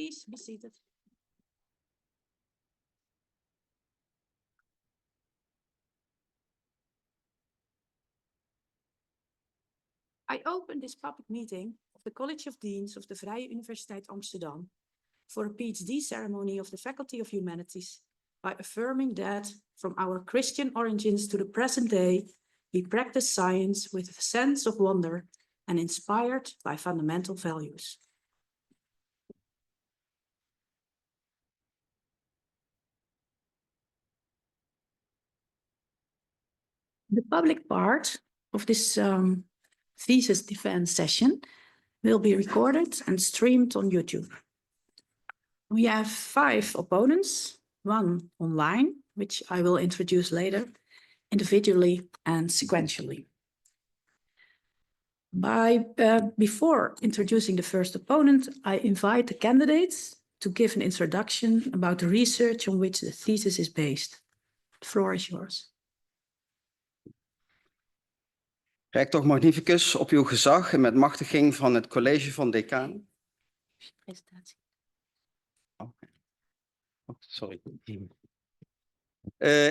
Please be seated. I open this public meeting of the College of Deans of the Vrije Universiteit Amsterdam for a PhD ceremony of the Faculty of Humanities by affirming that from our Christian origins to the present day, we practice science with a sense of wonder and inspired by fundamental values. The public part of this thesis defense session will be recorded and streamed on YouTube. We have 5 opponents, 1 online, which I will introduce later, individually and sequentially. Before introducing the first opponent, I invite the candidates to give an introduction about the research on which the thesis is based. The floor is yours. Rector Magnificus, op uw gezag en met machtiging van het college van decanen. Presentatie. Sorry.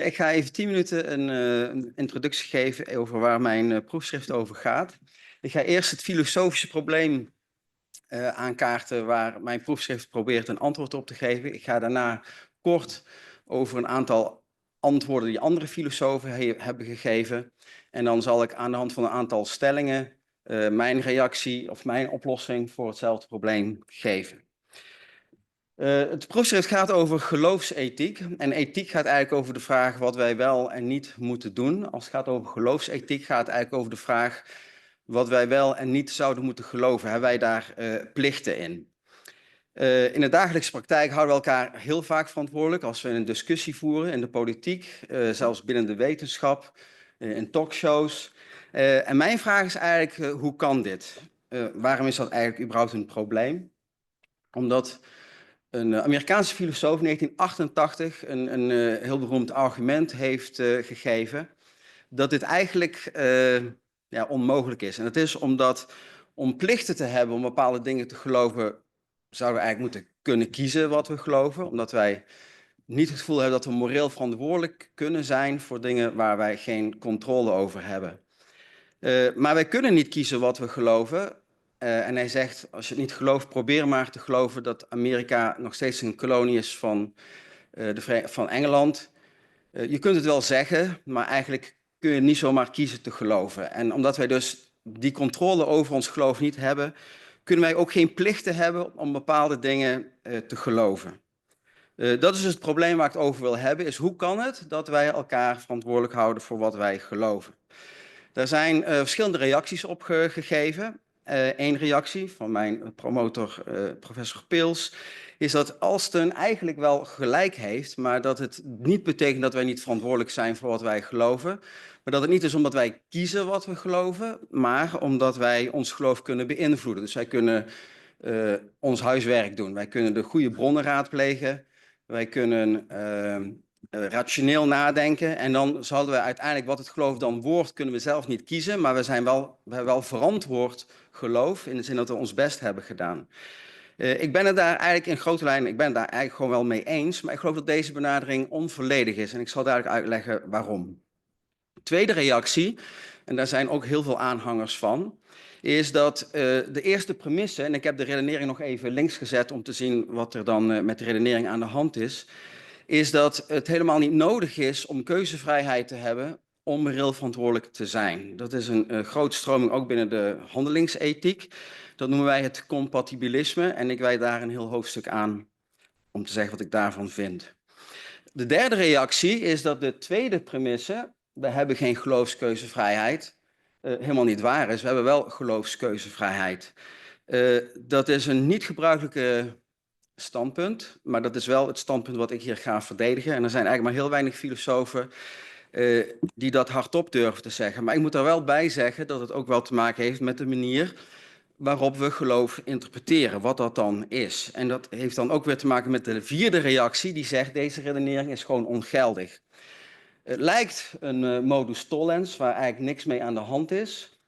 Ik ga even 10 minuten een introductie geven over waar mijn proefschrift over gaat. Ik ga eerst het filosofische probleem aankaarten waar mijn proefschrift probeert een antwoord op te geven. Ik ga daarna kort over een aantal antwoorden die andere filosofen hebben gegeven. En dan zal ik aan de hand van een aantal stellingen mijn reactie of mijn oplossing voor hetzelfde probleem geven. Het proefschrift gaat over geloofsethiek. En ethiek gaat eigenlijk over de vraag wat wij wel en niet moeten doen. Als het gaat over geloofsethiek gaat het eigenlijk over de vraag wat wij wel en niet zouden moeten geloven. Hebben wij daar plichten in? In de dagelijkse praktijk houden we elkaar heel vaak verantwoordelijk als we een discussie voeren in de politiek, zelfs binnen de wetenschap, in talkshows. En mijn vraag is eigenlijk, hoe kan dit? Waarom is dat eigenlijk überhaupt een probleem? Omdat een Amerikaanse filosoof in 1988 een heel beroemd argument heeft gegeven dat dit eigenlijk onmogelijk is. En dat is omdat om plichten te hebben om bepaalde dingen te geloven, zouden we eigenlijk moeten kunnen kiezen wat we geloven. Omdat wij niet het gevoel hebben dat we moreel verantwoordelijk kunnen zijn voor dingen waar wij geen controle over hebben. Maar wij kunnen niet kiezen wat we geloven. En hij zegt, als je het niet gelooft, probeer maar te geloven dat Amerika nog steeds een kolonie is van Engeland. Je kunt het wel zeggen, maar eigenlijk kun je niet zomaar kiezen te geloven. En omdat wij dus die controle over ons geloof niet hebben, kunnen wij ook geen plichten hebben om bepaalde dingen te geloven. Dat is dus het probleem waar ik het over wil hebben, is hoe kan het dat wij elkaar verantwoordelijk houden voor wat wij geloven. Daar zijn verschillende reacties op gegeven. Eén reactie van mijn promotor, professor Pils, is dat Alston eigenlijk wel gelijk heeft, maar dat het niet betekent dat wij niet verantwoordelijk zijn voor wat wij geloven. Maar dat het niet is omdat wij kiezen wat we geloven, maar omdat wij ons geloof kunnen beïnvloeden. Dus wij kunnen ons huiswerk doen. Wij kunnen de goede bronnen raadplegen. Wij kunnen rationeel nadenken. En dan zouden we uiteindelijk wat het geloof dan wordt, kunnen we zelf niet kiezen. Maar we hebben wel verantwoord geloof, in de zin dat we ons best hebben gedaan. Ik ben het daar eigenlijk in grote lijnen, ik ben het daar eigenlijk gewoon wel mee eens. Maar ik geloof dat deze benadering onvolledig is. En ik zal duidelijk uitleggen waarom. Tweede reactie, en daar zijn ook heel veel aanhangers van, is dat de eerste premisse, en ik heb de redenering nog even links gezet om te zien wat er dan met de redenering aan de hand is dat het helemaal niet nodig is om keuzevrijheid te hebben om moreel verantwoordelijk te zijn. Dat is een grote stroming ook binnen de handelingsethiek. Dat noemen wij het compatibilisme en ik wijd daar een heel hoofdstuk aan om te zeggen wat ik daarvan vind. De derde reactie is dat de tweede premisse, we hebben geen geloofskeuzevrijheid, helemaal niet waar is. We hebben wel geloofskeuzevrijheid. Dat is een niet gebruikelijke standpunt, maar dat is wel het standpunt wat ik hier ga verdedigen. En er zijn eigenlijk maar heel weinig filosofen die dat hardop durven te zeggen. Maar ik moet er wel bij zeggen dat het ook wel te maken heeft met de manier waarop we geloof interpreteren, wat dat dan is. En dat heeft dan ook weer te maken met de vierde reactie, die zegt deze redenering is gewoon ongeldig. Het lijkt een modus tollens, waar eigenlijk niks mee aan de hand is.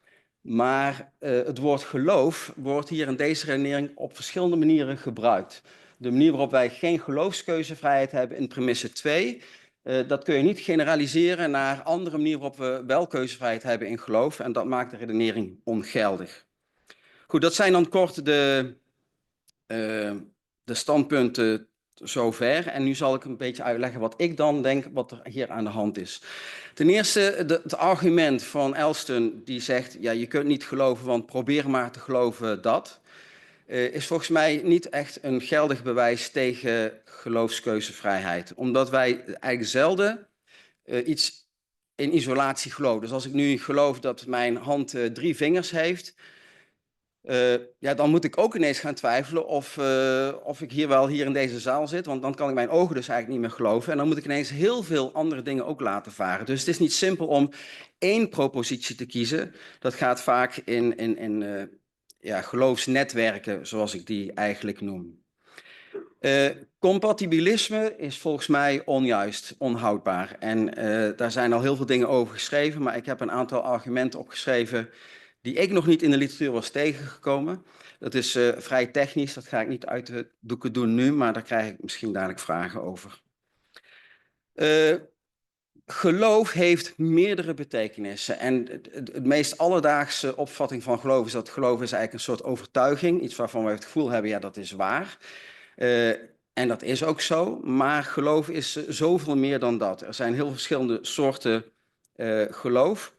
Maar het woord geloof wordt hier in deze redenering op verschillende manieren gebruikt. de manier waarop wij geen geloofskeuzevrijheid hebben in premisse 2, dat kun je niet generaliseren naar andere manieren waarop we wel keuzevrijheid hebben in geloof. En dat maakt de redenering ongeldig. Goed, dat zijn dan kort de standpunten zover. En nu zal ik een beetje uitleggen wat ik dan denk wat er hier aan de hand is. Ten eerste, het argument van Elston die zegt, ja, je kunt niet geloven, want probeer maar te geloven dat. Is volgens mij niet echt een geldig bewijs tegen geloofskeuzevrijheid. Omdat wij eigenlijk zelden iets in isolatie geloven. Dus als ik nu geloof dat mijn hand 3 vingers heeft, ja, dan moet ik ook ineens gaan twijfelen of ik hier in deze zaal zit. Want dan kan ik mijn ogen dus eigenlijk niet meer geloven. En dan moet ik ineens heel veel andere dingen ook laten varen. Dus het is niet simpel om 1 propositie te kiezen. Dat gaat vaak in geloofsnetwerken, zoals ik die eigenlijk noem. Compatibilisme is volgens mij onjuist, onhoudbaar. En daar zijn al heel veel dingen over geschreven, maar ik heb een aantal argumenten opgeschreven die ik nog niet in de literatuur was tegengekomen. Dat is vrij technisch, dat ga ik niet uit de doeken doen nu, maar daar krijg ik misschien dadelijk vragen over. Geloof heeft meerdere betekenissen. En het meest alledaagse opvatting van geloof is dat geloof is eigenlijk een soort overtuiging. Iets waarvan we het gevoel hebben, ja, dat is waar. En dat is ook zo. Maar geloof is zoveel meer dan dat. Er zijn heel verschillende soorten geloof.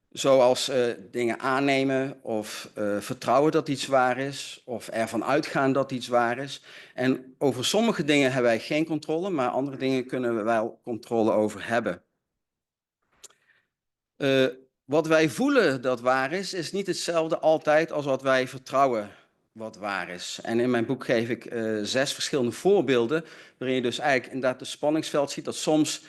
Zoals dingen aannemen of vertrouwen dat iets waar is. Of ervan uitgaan dat iets waar is. En over sommige dingen hebben wij geen controle. Maar andere dingen kunnen we wel controle over hebben. Wat wij voelen dat waar is niet hetzelfde altijd als wat wij vertrouwen wat waar is. En in mijn boek geef ik 6 verschillende voorbeelden, waarin je dus eigenlijk inderdaad het spanningsveld ziet dat soms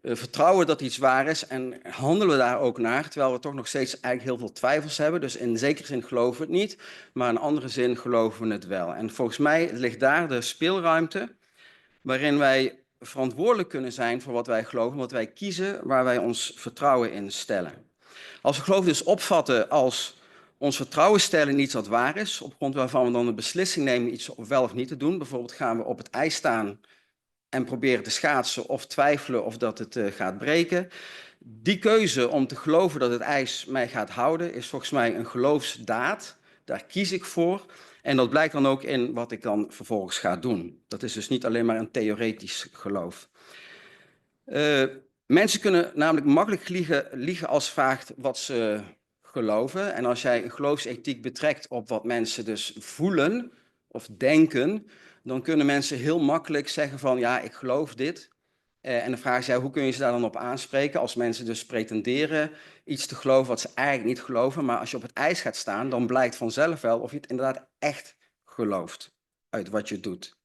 vertrouwen dat iets waar is en handelen we daar ook naar, terwijl we toch nog steeds eigenlijk heel veel twijfels hebben. Dus in zekere zin geloven we het niet, maar in andere zin geloven we het wel. En volgens mij ligt daar de speelruimte waarin wij verantwoordelijk kunnen zijn voor wat wij geloven, wat wij kiezen, waar wij ons vertrouwen in stellen. Als we geloof dus opvatten als ons vertrouwen stellen in iets wat waar is, op grond waarvan we dan een beslissing nemen iets wel of niet te doen. Bijvoorbeeld gaan we op het ijs staan en proberen te schaatsen of twijfelen of dat het gaat breken. Die keuze om te geloven dat het ijs mij gaat houden is volgens mij een geloofsdaad. Daar kies ik voor. En dat blijkt dan ook in wat ik dan vervolgens ga doen. Dat is dus niet alleen maar een theoretisch geloof. Mensen kunnen namelijk makkelijk liegen als vraagt wat ze geloven. En als jij een geloofsethiek betrekt op wat mensen dus voelen of denken, dan kunnen mensen heel makkelijk zeggen van ja, ik geloof dit. En dan vraag je hoe kun je ze daar dan op aanspreken als mensen dus pretenderen iets te geloven wat ze eigenlijk niet geloven. Maar als je op het ijs gaat staan, dan blijkt vanzelf wel of je het inderdaad echt gelooft uit wat je doet.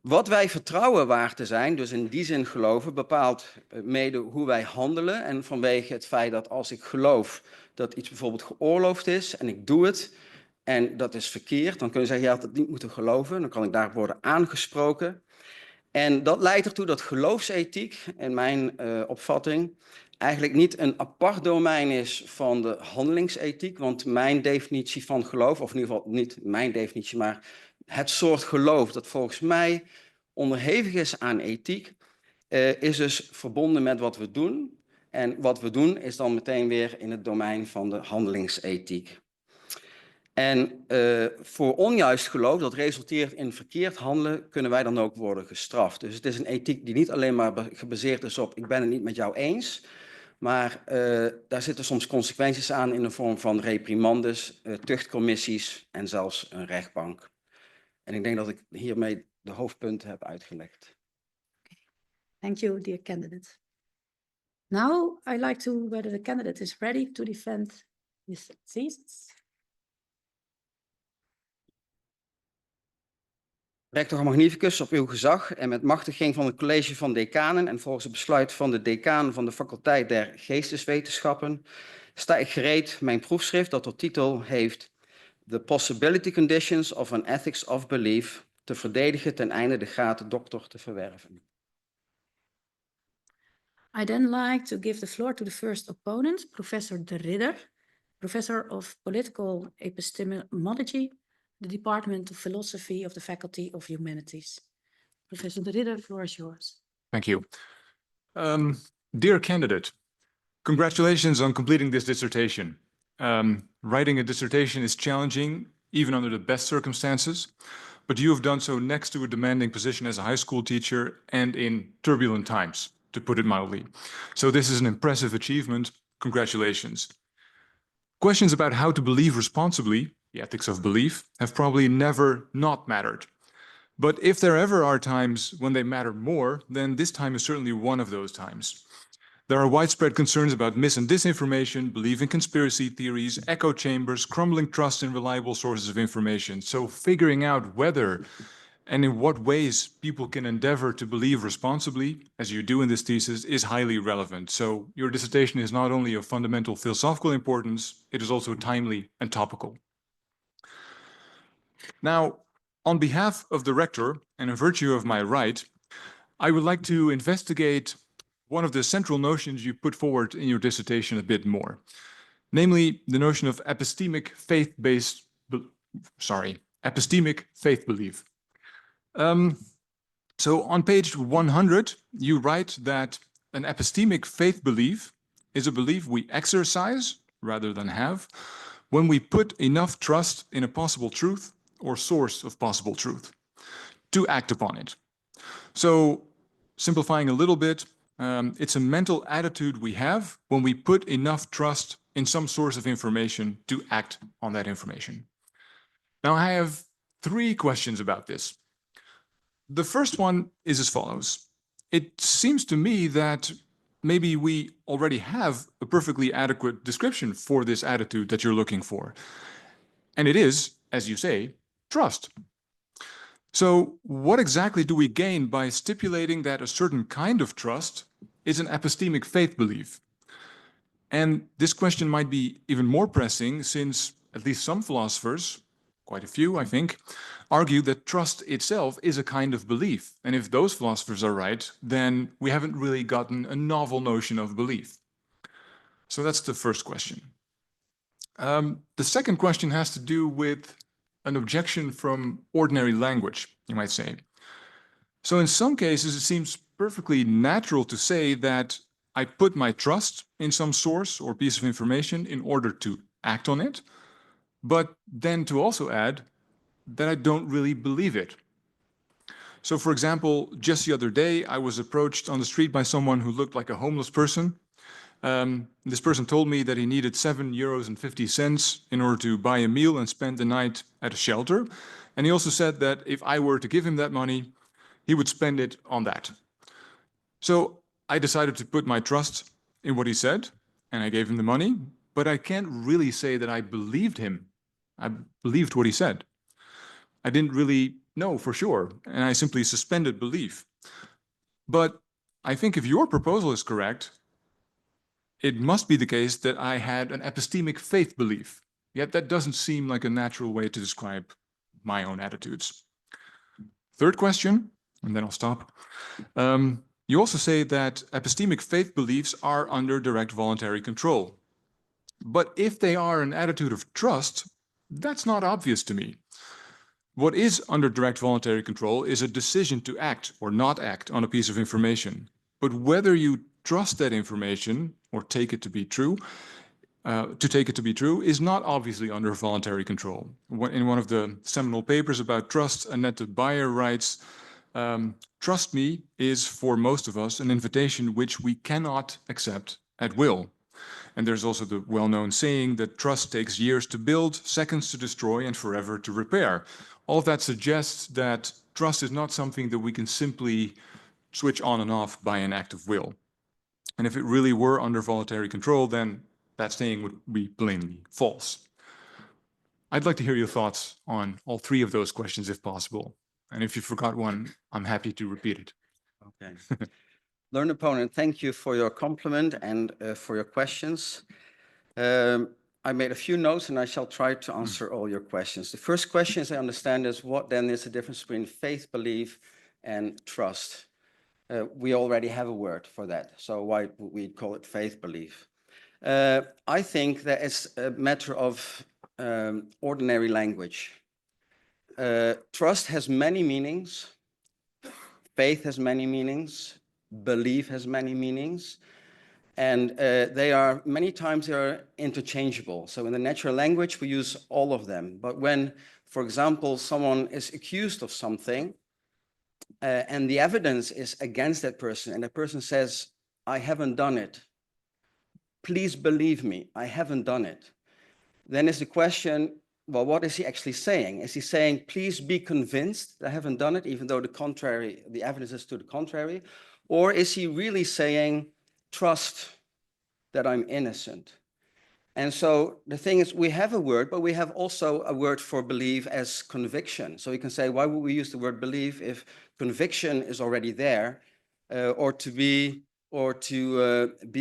Wat wij vertrouwen waar te zijn, dus in die zin geloven, bepaalt mede hoe wij handelen. En vanwege het feit dat als ik geloof dat iets bijvoorbeeld geoorloofd is en ik doe het en dat is verkeerd, dan kun je zeggen, je had het niet moeten geloven. Dan kan ik daar worden aangesproken. En dat leidt ertoe dat geloofsethiek, in mijn opvatting, eigenlijk niet een apart domein is van de handelingsethiek. Want mijn definitie van geloof, of in ieder geval niet mijn definitie, maar het soort geloof dat volgens mij onderhevig is aan ethiek, is dus verbonden met wat we doen. En wat we doen is dan meteen weer in het domein van de handelingsethiek. En voor onjuist geloof, dat resulteert in verkeerd handelen, kunnen wij dan ook worden gestraft. Dus het is een ethiek die niet alleen maar gebaseerd is op ik ben het niet met jou eens, maar daar zitten soms consequenties aan in de vorm van reprimandes, tuchtcommissies en zelfs een rechtbank. En ik denk dat ik hiermee de hoofdpunten heb uitgelegd. Thank you, dear candidate. Now I'd like to whether the candidate is ready to defend his thesis. Rector magnificus, op uw gezag en met machtiging van het college van decanen en volgens het besluit van de decaan van de faculteit der geesteswetenschappen, sta ik gereed mijn proefschrift dat tot titel heeft The Possibility Conditions of an Ethics of Belief te verdedigen ten einde de graad doctor te verwerven. I then like to give the floor to the first opponent, Professor De Ridder, Professor of Political Epistemology, the Department of Philosophy of the Faculty of Humanities. Professor de Ridder, the floor is yours. Thank you. Dear candidate, congratulations on completing this dissertation. Writing a dissertation is challenging, even under the best circumstances, but you have done so next to a demanding position as a high school teacher and in turbulent times, to put it mildly. So this is an impressive achievement. Congratulations. Questions about how to believe responsibly, the ethics of belief, have probably never not mattered. But if there ever are times when they matter more, then this time is certainly one of those times. There are widespread concerns about mis- and disinformation, belief in conspiracy theories, echo chambers, crumbling trust in reliable sources of information. So figuring out whether and in what ways people can endeavor to believe responsibly, as you do in this thesis, is highly relevant. So your dissertation is not only of fundamental philosophical importance, it is also timely and topical. Now, on behalf of the rector, and in virtue of my right, I would like to investigate one of the central notions you put forward in your dissertation a bit more, namely the notion of epistemic faith belief. So on page 100, you write that an epistemic faith belief is a belief we exercise, rather than have, when we put enough trust in a possible truth or source of possible truth to act upon it. So simplifying a little bit, it's a mental attitude we have when we put enough trust in some source of information to act on that information. Now, I have 3 questions about this. The first one is as follows. It seems to me that maybe we already have a perfectly adequate description for this attitude that you're looking for. And it is, as you say, trust. So what exactly do we gain by stipulating that a certain kind of trust is an epistemic faith belief? And this question might be even more pressing since at least some philosophers, quite a few, I think, argue that trust itself is a kind of belief. And if those philosophers are right, then we haven't really gotten a novel notion of belief. So that's the first question. The second question has to do with an objection from ordinary language, you might say. So in some cases, it seems perfectly natural to say that I put my trust in some source or piece of information in order to act on it, but then to also add that I don't really believe it. So for example, just the other day, I was approached on the street by someone who looked like a homeless person. This person told me that he needed €7.50 in order to buy a meal and spend the night at a shelter. And he also said that if I were to give him that money, he would spend it on that. So I decided to put my trust in what he said, and I gave him the money, but I can't really say that I believed him. I believed what he said. I didn't really know for sure, and I simply suspended belief. But I think if your proposal is correct, it must be the case that I had an epistemic faith belief. Yet that doesn't seem like a natural way to describe my own attitudes. Third question, and then I'll stop. You also say that epistemic faith beliefs are under direct voluntary control. But if they are an attitude of trust, that's not obvious to me. What is under direct voluntary control is a decision to act or not act on a piece of information. But whether you trust that information or take it to be true, is not obviously under voluntary control. In one of the seminal papers about trust, Annette Bayer writes, trust me is for most of us an invitation which we cannot accept at will. And there's also the well-known saying that trust takes years to build, seconds to destroy, and forever to repair. All of that suggests that trust is not something that we can simply switch on and off by an act of will. And if it really were under voluntary control, then that saying would be plainly false. I'd like to hear your thoughts on all 3 of those questions if possible. And if you forgot one, I'm happy to repeat it. Okay. Learned opponent, thank you for your compliment and for your questions. I made a few notes and I shall try to answer all your questions. The first question, as I understand, is what then is the difference between faith, belief, and trust? We already have a word for that, so why would we call it faith, belief? I think that it's a matter of ordinary language. trust has many meanings. Faith has many meanings. Belief has many meanings. And many times they are interchangeable. So in the natural language, we use all of them. But when, for example, someone is accused of something, and the evidence is against that person, and the person says, I haven't done it. Please believe me, I haven't done it. Then is the question, well, what is he actually saying? Is he saying, please be convinced that I haven't done it, even though the evidence is to the contrary? Or is he really saying, trust that I'm innocent? And so the thing is, we have a word, but we have also a word for believe as conviction. So you can say, why would we use the word believe if conviction is already there, or to be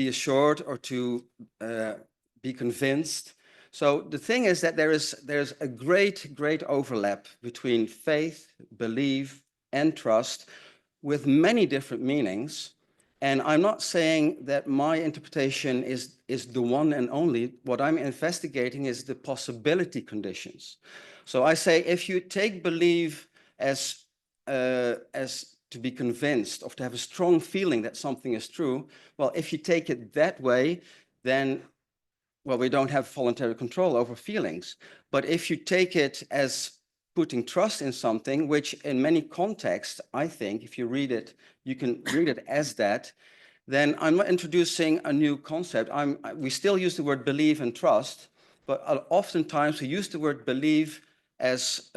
assured, or to be convinced? So the thing is that there's a great overlap between faith, belief, and trust, with many different meanings. And I'm not saying that my interpretation is the one and only. What I'm investigating is the possibility conditions. So I say, if you take believe as to be convinced, or to have a strong feeling that something is true, well, if you take it that way, then, well, we don't have voluntary control over feelings. But if you take it as putting trust in something, which in many contexts, I think, if you read it, you can read it as that, then I'm not introducing a new concept. We still use the word believe and trust, but oftentimes we use the word believe as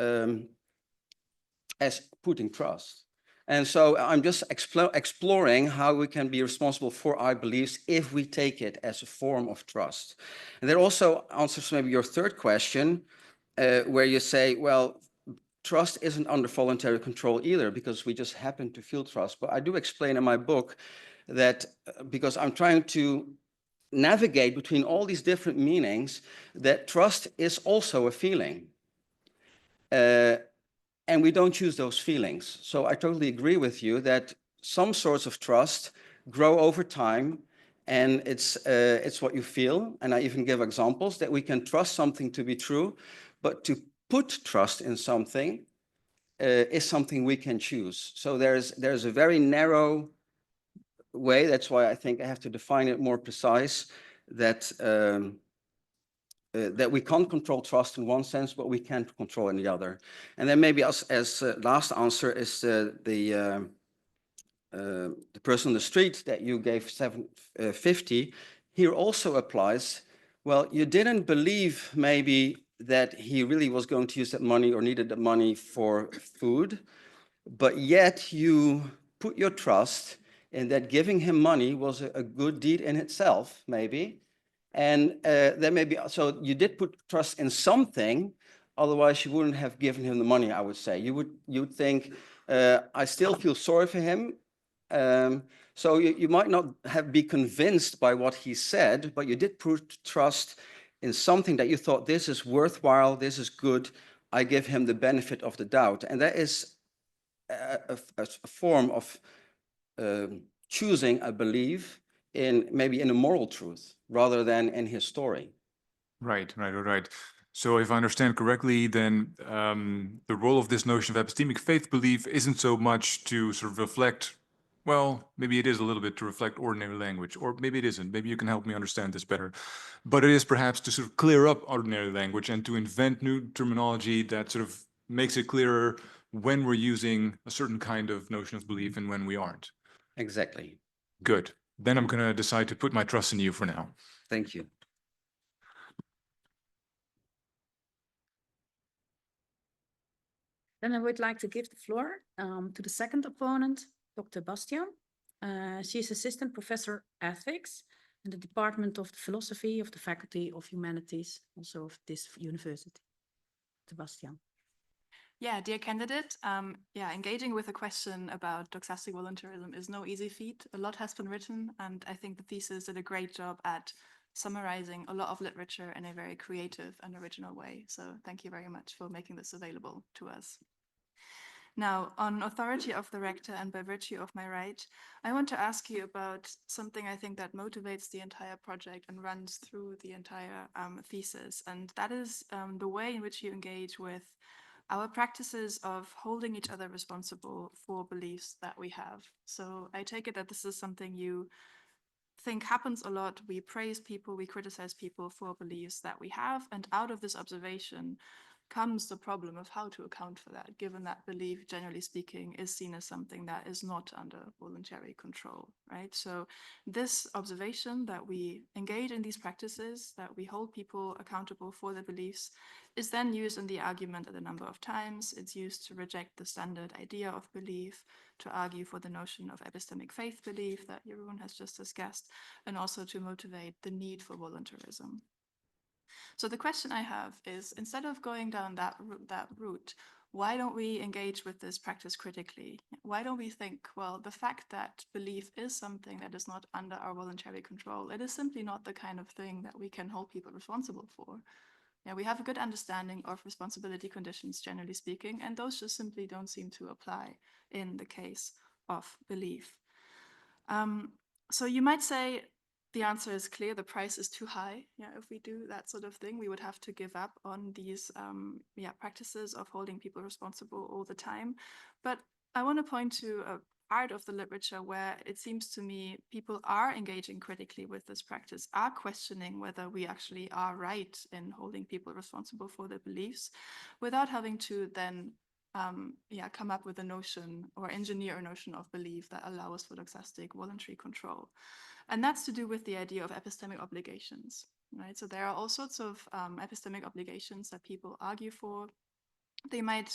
putting trust. And so I'm just exploring how we can be responsible for our beliefs if we take it as a form of trust. And that also answers maybe your third question, where you say, well, trust isn't under voluntary control either, because we just happen to feel trust. But I do explain in my book that because I'm trying to navigate between all these different meanings, that trust is also a feeling. And we don't choose those feelings. So I totally agree with you that some sorts of trust grow over time, and it's what you feel. And I even give examples that we can trust something to be true, but to put trust in something is something we can choose. So there's a very narrow way. That's why I think I have to define it more precise, that that we can't control trust in one sense, but we can control in the other. And then maybe as last answer is the person on the street that you gave 750. Here also applies. Well, you didn't believe maybe that he really was going to use that money or needed the money for food, but yet you put your trust in that giving him money was a good deed in itself, maybe. And then maybe, so you did put trust in something, otherwise you wouldn't have given him the money, I would say. You'd think, I still feel sorry for him. So you might not be convinced by what he said, but you did put trust in something that you thought, this is worthwhile, this is good, I give him the benefit of the doubt. And that is a form of choosing a belief in maybe in a moral truth rather than in his story. Right. So if I understand correctly, then the role of this notion of epistemic faith belief isn't so much to sort of reflect, well, maybe it is a little bit to reflect ordinary language, or maybe it isn't. Maybe you can help me understand this better. But it is perhaps to sort of clear up ordinary language and to invent new terminology that sort of makes it clearer when we're using a certain kind of notion of belief and when we aren't. Exactly. Good. Then I'm going to decide to put my trust in you for now. Thank you. Then I would like to give the floor to the second opponent, Dr. Bastian. She is Assistant Professor Ethics in the Department of Philosophy of the Faculty of Humanities, also of this university. Dr. Bastian. Yeah, dear candidate, engaging with a question about doxastic voluntarism is no easy feat. A lot has been written, and I think the thesis did a great job at summarizing a lot of literature in a very creative and original way. So thank you very much for making this available to us. Now, on authority of the rector and by virtue of my right, I want to ask you about something I think that motivates the entire project and runs through the entire thesis, and that is the way in which you engage with our practices of holding each other responsible for beliefs that we have. So I take it that this is something you think happens a lot. We praise people, we criticize people for beliefs that we have, and out of this observation comes the problem of how to account for that, given that belief, generally speaking, is seen as something that is not under voluntary control, right? So this observation that we engage in these practices, that we hold people accountable for their beliefs, is then used in the argument a number of times. It's used to reject the standard idea of belief, to argue for the notion of epistemic faith belief that Jeroen has just discussed, and also to motivate the need for voluntarism. So the question I have is, instead of going down that route, why don't we engage with this practice critically? Why don't we think, well, the fact that belief is something that is not under our voluntary control, it is simply not the kind of thing that we can hold people responsible for. Yeah, we have a good understanding of responsibility conditions, generally speaking, and those just simply don't seem to apply in the case of belief. So you might say, the answer is clear, the price is too high. Yeah, if we do that sort of thing, we would have to give up on these practices of holding people responsible all the time. But I want to point to a part of the literature where it seems to me people are engaging critically with this practice, are questioning whether we actually are right in holding people responsible for their beliefs, without having to then come up with a notion or engineer a notion of belief that allows for doxastic voluntary control. And that's to do with the idea of epistemic obligations, right? So there are all sorts of epistemic obligations that people argue for. They might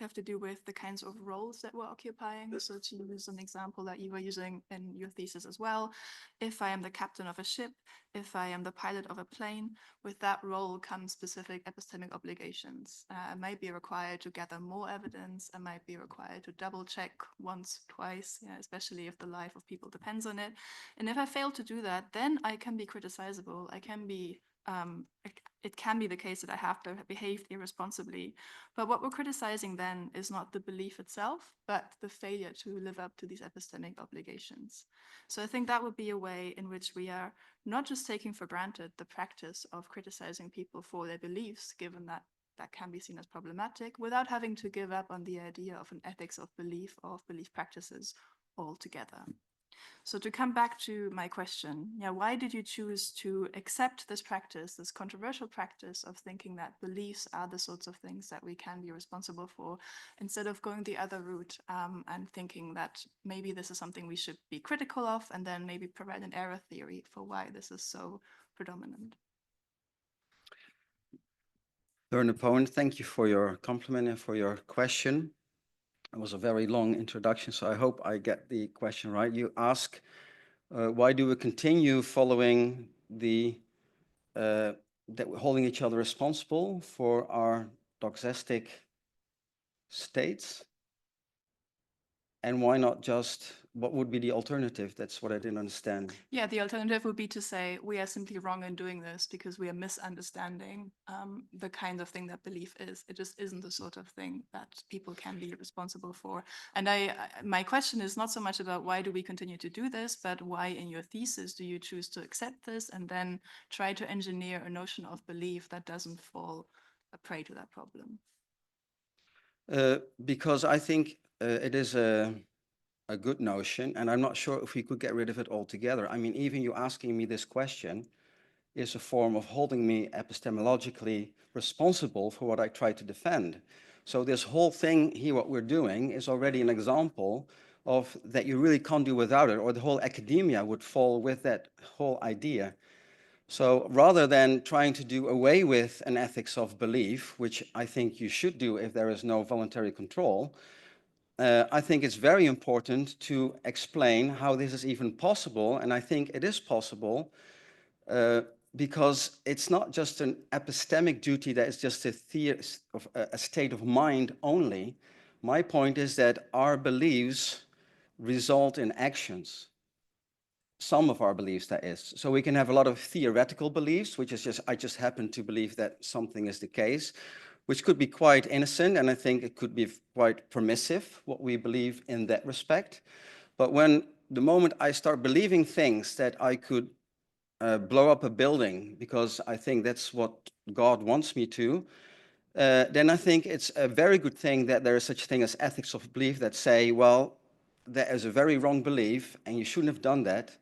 have to do with the kinds of roles that we're occupying. So to use an example that you were using in your thesis as well, if I am the captain of a ship, if I am the pilot of a plane, with that role come specific epistemic obligations. I might be required to gather more evidence. I might be required to double check once, twice, especially if the life of people depends on it. And if I fail to do that, then I can be criticizable. I can be it can be the case that I have behaved irresponsibly. But what we're criticizing then is not the belief itself, but the failure to live up to these epistemic obligations. So I think that would be a way in which we are not just taking for granted the practice of criticizing people for their beliefs, given that that can be seen as problematic, without having to give up on the idea of an ethics of belief or of belief practices altogether. So to come back to my question, why did you choose to accept this practice, this controversial practice of thinking that beliefs are the sorts of things that we can be responsible for, instead of going the other route and thinking that maybe this is something we should be critical of, and then maybe provide an error theory for why this is so predominant? Learned opponent, thank you for your compliment and for your question. It was a very long introduction, so I hope I get the question right. You ask, why do we continue following that we're holding each other responsible for our doxastic states? And why not just, what would be the alternative? That's what I didn't understand. Yeah, the alternative would be to say we are simply wrong in doing this because we are misunderstanding the kind of thing that belief is. It just isn't the sort of thing that people can be responsible for. And my question is not so much about why do we continue to do this, but why in your thesis do you choose to accept this and then try to engineer a notion of belief that doesn't fall a prey to that problem? Because I think it is a good notion, and I'm not sure if we could get rid of it altogether. I mean, even you asking me this question is a form of holding me epistemologically responsible for what I try to defend. So this whole thing here, what we're doing, is already an example of that you really can't do without it, or the whole academia would fall with that whole idea. So rather than trying to do away with an ethics of belief, which I think you should do if there is no voluntary control, I think it's very important to explain how this is even possible. And I think it is possible because it's not just an epistemic duty that is just a state of mind only. My point is that our beliefs result in actions. Some of our beliefs, that is. So we can have a lot of theoretical beliefs, which is just, I just happen to believe that something is the case, which could be quite innocent, and I think it could be quite permissive, what we believe in that respect. But when the moment I start believing things that I could blow up a building because I think that's what God wants me to, then I think it's a very good thing that there is such a thing as ethics of belief that say, well, there is a very wrong belief and you shouldn't have done that.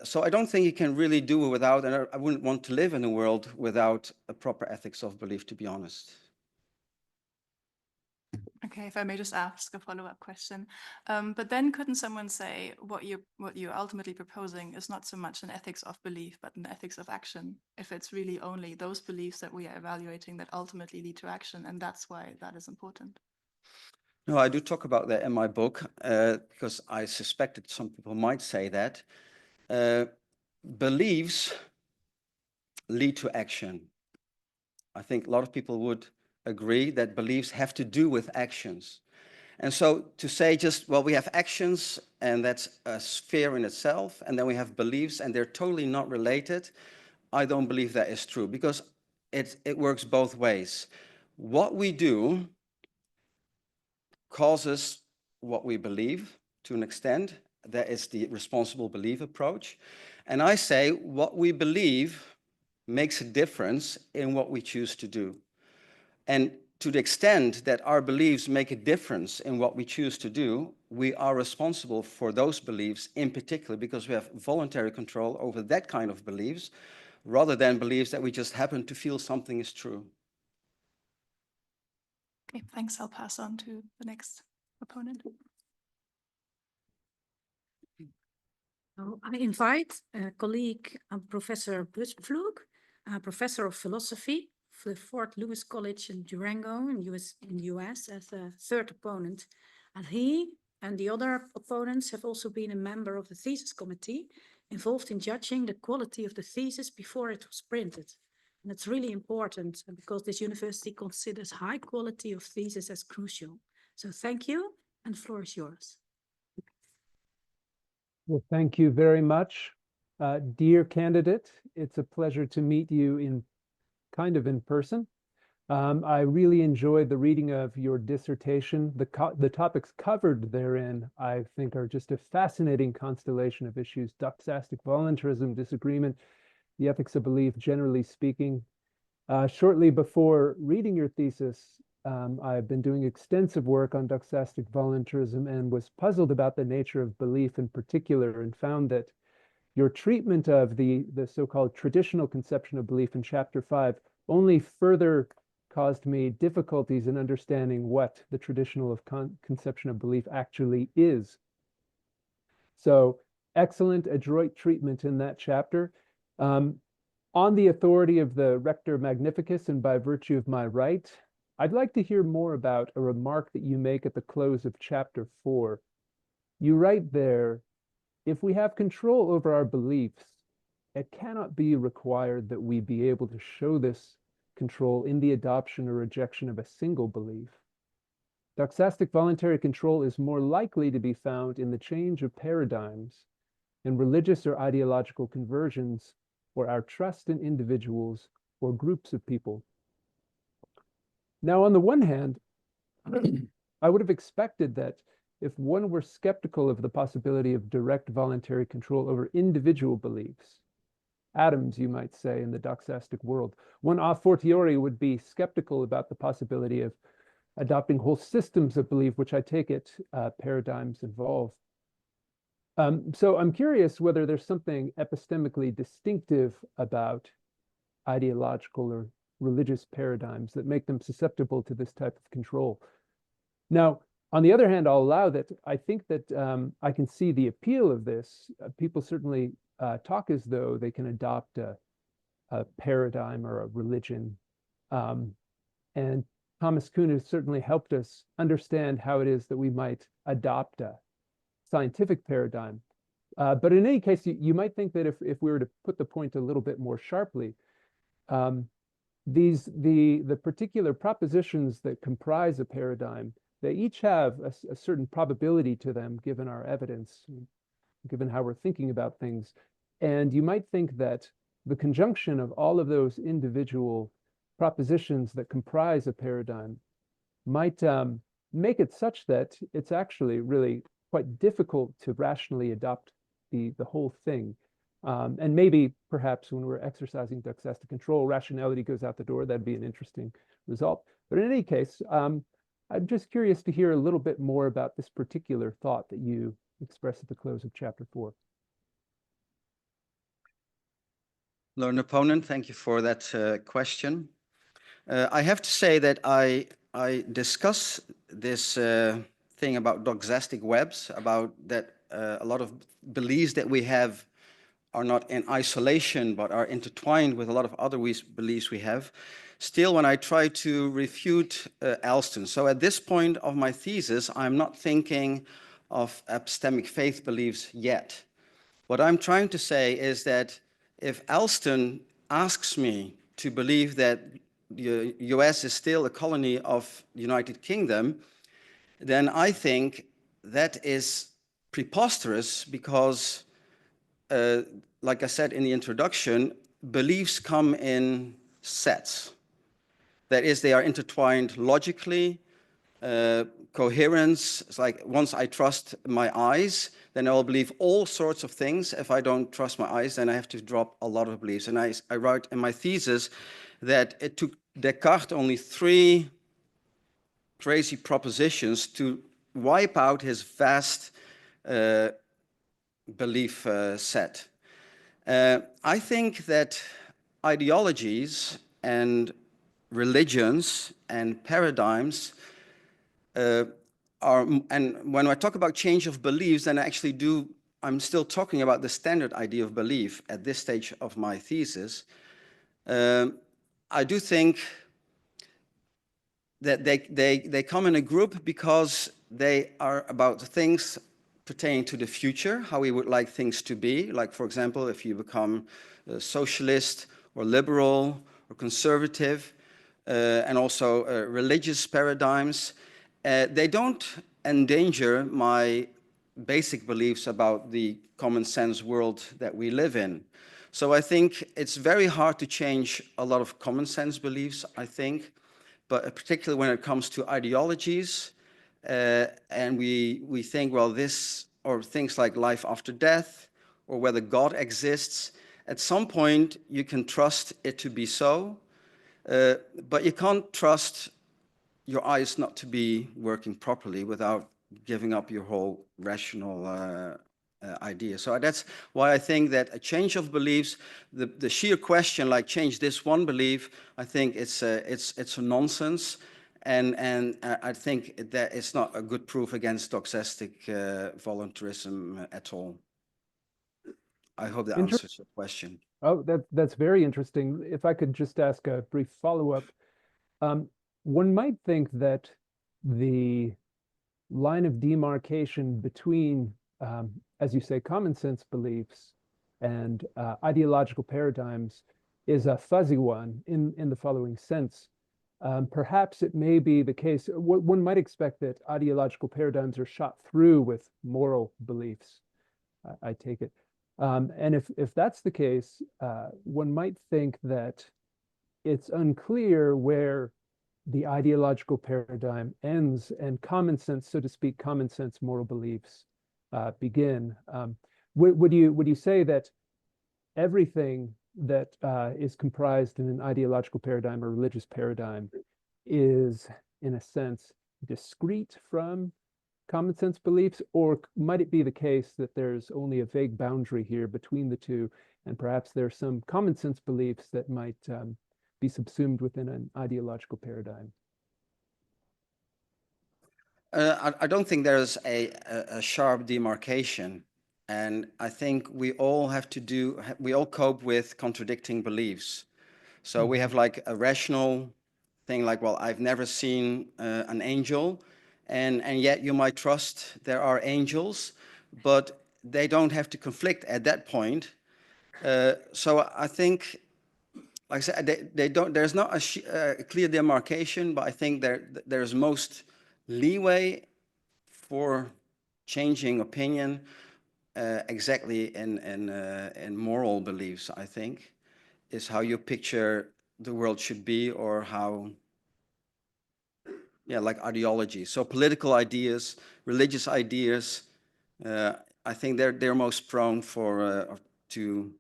So I don't think you can really do it without, and I wouldn't want to live in a world without a proper ethics of belief, to be honest. Okay, if I may just ask a follow-up question. But then couldn't someone say what you're ultimately proposing is not so much an ethics of belief, but an ethics of action, if it's really only those beliefs that we are evaluating that ultimately lead to action, and that's why that is important? No, I do talk about that in my book, because I suspected some people might say that. Beliefs lead to action. I think a lot of people would agree that beliefs have to do with actions. And so to say just, well, we have actions and that's a sphere in itself, and then we have beliefs and they're totally not related, I don't believe that is true, because it works both ways. What we do causes what we believe to an extent. That is the responsible belief approach. And I say what we believe makes a difference in what we choose to do. And to the extent that our beliefs make a difference in what we choose to do, we are responsible for those beliefs in particular, because we have voluntary control over that kind of beliefs, rather than beliefs that we just happen to feel something is true. Okay, thanks. I'll pass on to the next opponent. I invite colleague Professor Busvloek, Professor of Philosophy for the Fort Lewis College in Durango in the US as a third opponent. And he and the other opponents have also been a member of the thesis committee involved in judging the quality of the thesis before it was printed. And it's really important because this university considers high quality of thesis as crucial. So thank you, and the floor is yours. Well, thank you very much. Dear candidate, it's a pleasure to meet you in person. I really enjoyed the reading of your dissertation. The topics covered therein, I think, are just a fascinating constellation of issues: doxastic voluntarism, disagreement, the ethics of belief, generally speaking. Shortly before reading your thesis, I've been doing extensive work on doxastic voluntarism and was puzzled about the nature of belief in particular, and found that your treatment of the so-called traditional conception of belief in chapter 5 only further caused me difficulties in understanding what the traditional conception of belief actually is. So excellent, adroit treatment in that chapter. On the authority of the Rector Magnificus and by virtue of my right, I'd like to hear more about a remark that you make at the close of chapter 4. You write there, if we have control over our beliefs, it cannot be required that we be able to show this control in the adoption or rejection of a single belief. Doxastic voluntary control is more likely to be found in the change of paradigms, in religious or ideological conversions, or our trust in individuals or groups of people. Now, on the one hand, I would have expected that if one were skeptical of the possibility of direct voluntary control over individual beliefs, atoms, you might say, in the doxastic world, one a fortiori would be skeptical about the possibility of adopting whole systems of belief, which I take it paradigms involve. So I'm curious whether there's something epistemically distinctive about ideological or religious paradigms that make them susceptible to this type of control. Now, on the other hand, I'll allow that I think that I can see the appeal of this. People certainly talk as though they can adopt a paradigm or a religion. And Thomas Kuhn has certainly helped us understand how it is that we might adopt a scientific paradigm. But in any case, you might think that if we were to put the point a little bit more sharply, the particular propositions that comprise a paradigm, they each have a certain probability to them, given our evidence, given how we're thinking about things. And you might think that the conjunction of all of those individual propositions that comprise a paradigm might make it such that it's actually really quite difficult to rationally adopt the whole thing. And maybe perhaps when we're exercising doxastic control, rationality goes out the door. That'd be an interesting result. But in any case, I'm just curious to hear a little bit more about this particular thought that you express at the close of chapter 4. Learned opponent, thank you for that question. I have to say that I discuss this thing about doxastic webs, about that a lot of beliefs that we have are not in isolation, but are intertwined with a lot of other beliefs we have. Still, when I try to refute Alston, so at this point of my thesis, I'm not thinking of epistemic faith beliefs yet. What I'm trying to say is that if Alston asks me to believe that the US is still a colony of the United Kingdom, then I think that is preposterous because, like I said in the introduction, beliefs come in sets. That is, they are intertwined logically, coherence. It's like once I trust my eyes, then I will believe all sorts of things. If I don't trust my eyes, then I have to drop a lot of beliefs. And I write in my thesis that it took Descartes only 3 crazy propositions to wipe out his vast belief set. I think that ideologies and religions and paradigms and when I talk about change of beliefs, then I'm still talking about the standard idea of belief at this stage of my thesis. I do think that they come in a group because they are about things pertaining to the future, how we would like things to be. Like, for example, if you become a socialist or liberal or conservative, and also religious paradigms, they don't endanger my basic beliefs about the common sense world that we live in. So I think it's very hard to change a lot of common sense beliefs, I think, but particularly when it comes to ideologies, and we think, well, this, or things like life after death, or whether God exists, at some point you can trust it to be so, but you can't trust your eyes not to be working properly without giving up your whole rational idea. So that's why I think that a change of beliefs, the sheer question like change this one belief, I think it's a nonsense, and I think that it's not a good proof against doxastic voluntarism at all. I hope that answers your question. Oh, that's very interesting. If I could just ask a brief follow-up. One might think that the line of demarcation between, as you say, common sense beliefs and ideological paradigms is a fuzzy one in the following sense. Perhaps it may be the case, one might expect that ideological paradigms are shot through with moral beliefs, I take it. And if that's the case, one might think that it's unclear where the ideological paradigm ends and common sense, so to speak, common sense moral beliefs begin. Would you say that everything that is comprised in an ideological paradigm or religious paradigm is, in a sense, discrete from common sense beliefs, or might it be the case that there's only a vague boundary here between the two, and perhaps there are some common sense beliefs that might be subsumed within an ideological paradigm? I don't think there's a sharp demarcation, and I think we all cope with contradicting beliefs. So we have like a rational thing like, well, I've never seen an angel, and yet you might trust there are angels, but they don't have to conflict at that point. So I think, like I said, there's not a clear demarcation, but I think there's most leeway for changing opinion exactly in moral beliefs, I think, is how you picture the world should be, or how, yeah, like ideology. So political ideas, religious ideas, I think they're most prone for to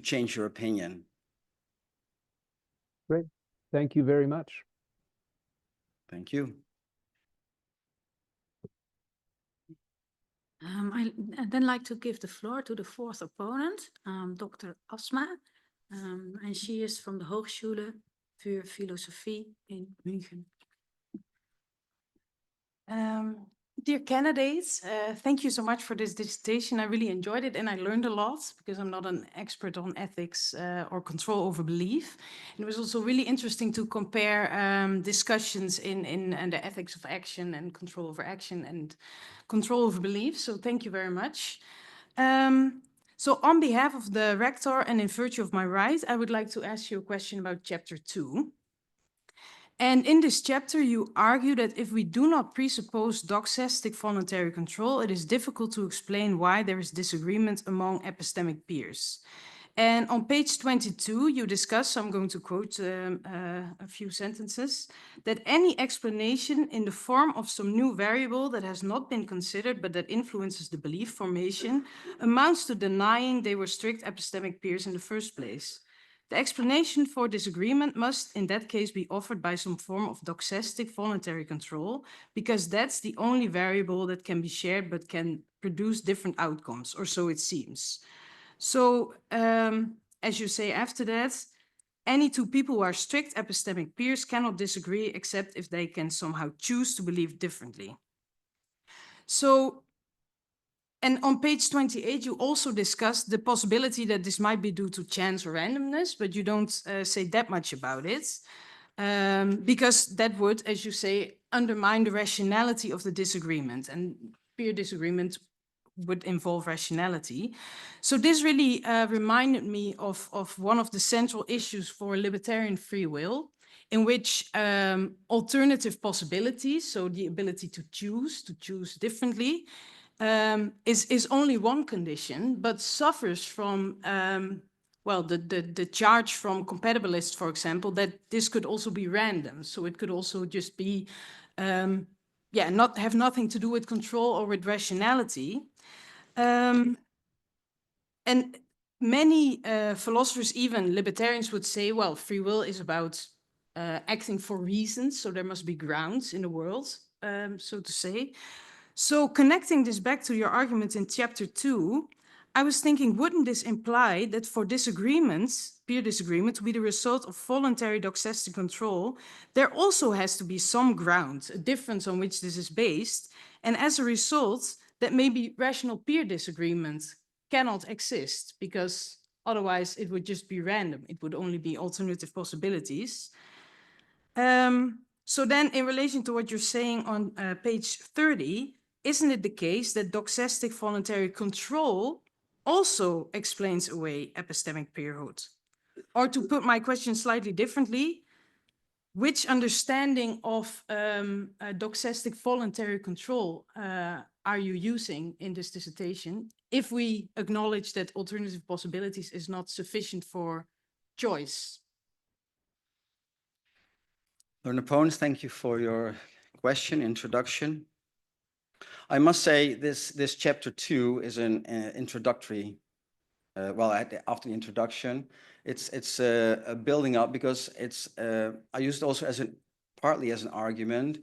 change your opinion. Great. Thank you very much. Thank you. I'd then like to give the floor to the fourth opponent, Dr. Asma, and she is from the Hochschule für Philosophie in München. Dear candidates, thank you so much for this dissertation. I really enjoyed it and I learned a lot because I'm not an expert on ethics or control over belief. And it was also really interesting to compare discussions in the ethics of action and control over action and control over belief. So thank you very much. So on behalf of the rector and in virtue of my right, I would like to ask you a question about chapter 2. And in this chapter, you argue that if we do not presuppose doxastic voluntary control, it is difficult to explain why there is disagreement among epistemic peers. And on page 22, you discuss, so I'm going to quote a few sentences, that any explanation in the form of some new variable that has not been considered but that influences the belief formation amounts to denying they were strict epistemic peers in the first place. The explanation for disagreement must, in that case, be offered by some form of doxastic voluntary control, because that's the only variable that can be shared but can produce different outcomes, or so it seems. So, as you say after that, any two people who are strict epistemic peers cannot disagree except if they can somehow choose to believe differently. So, and on page 28, you also discussed the possibility that this might be due to chance or randomness, but you don't say that much about it, because that would, as you say, undermine the rationality of the disagreement, and peer disagreement would involve rationality. So this really reminded me of one of the central issues for libertarian free will, in which alternative possibilities, so the ability to choose differently, is only one condition, but suffers from, well, the charge from compatibilists, for example, that this could also be random. So it could also just be, not have nothing to do with control or with rationality. And many philosophers, even libertarians, would say, well, free will is about acting for reasons, so there must be grounds in the world, so to say. So connecting this back to your argument in chapter 2, I was thinking, wouldn't this imply that for disagreements, peer disagreement, to be the result of voluntary doxastic control, there also has to be some ground, a difference on which this is based, and as a result, that maybe rational peer disagreement cannot exist, because otherwise it would just be random. It would only be alternative possibilities. So then in relation to what you're saying on page 30, isn't it the case that doxastic voluntary control also explains away epistemic peerhood? Or to put my question slightly differently, which understanding of doxastic voluntary control are you using in this dissertation, if we acknowledge that alternative possibilities is not sufficient for choice? Learned opponents, thank you for your question, introduction. I must say this chapter 2 is an introductory, after the introduction, it's a building up, because it's I used it also as partly as an argument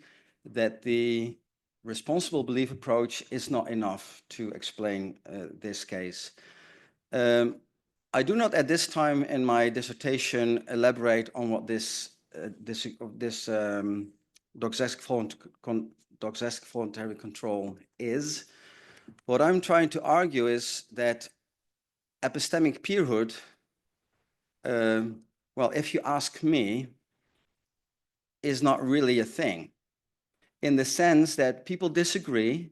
that the responsible belief approach is not enough to explain this case. I do not at this time in my dissertation elaborate on what this doxastic voluntary control is. What I'm trying to argue is that epistemic peerhood, well, if you ask me, is not really a thing, in the sense that people disagree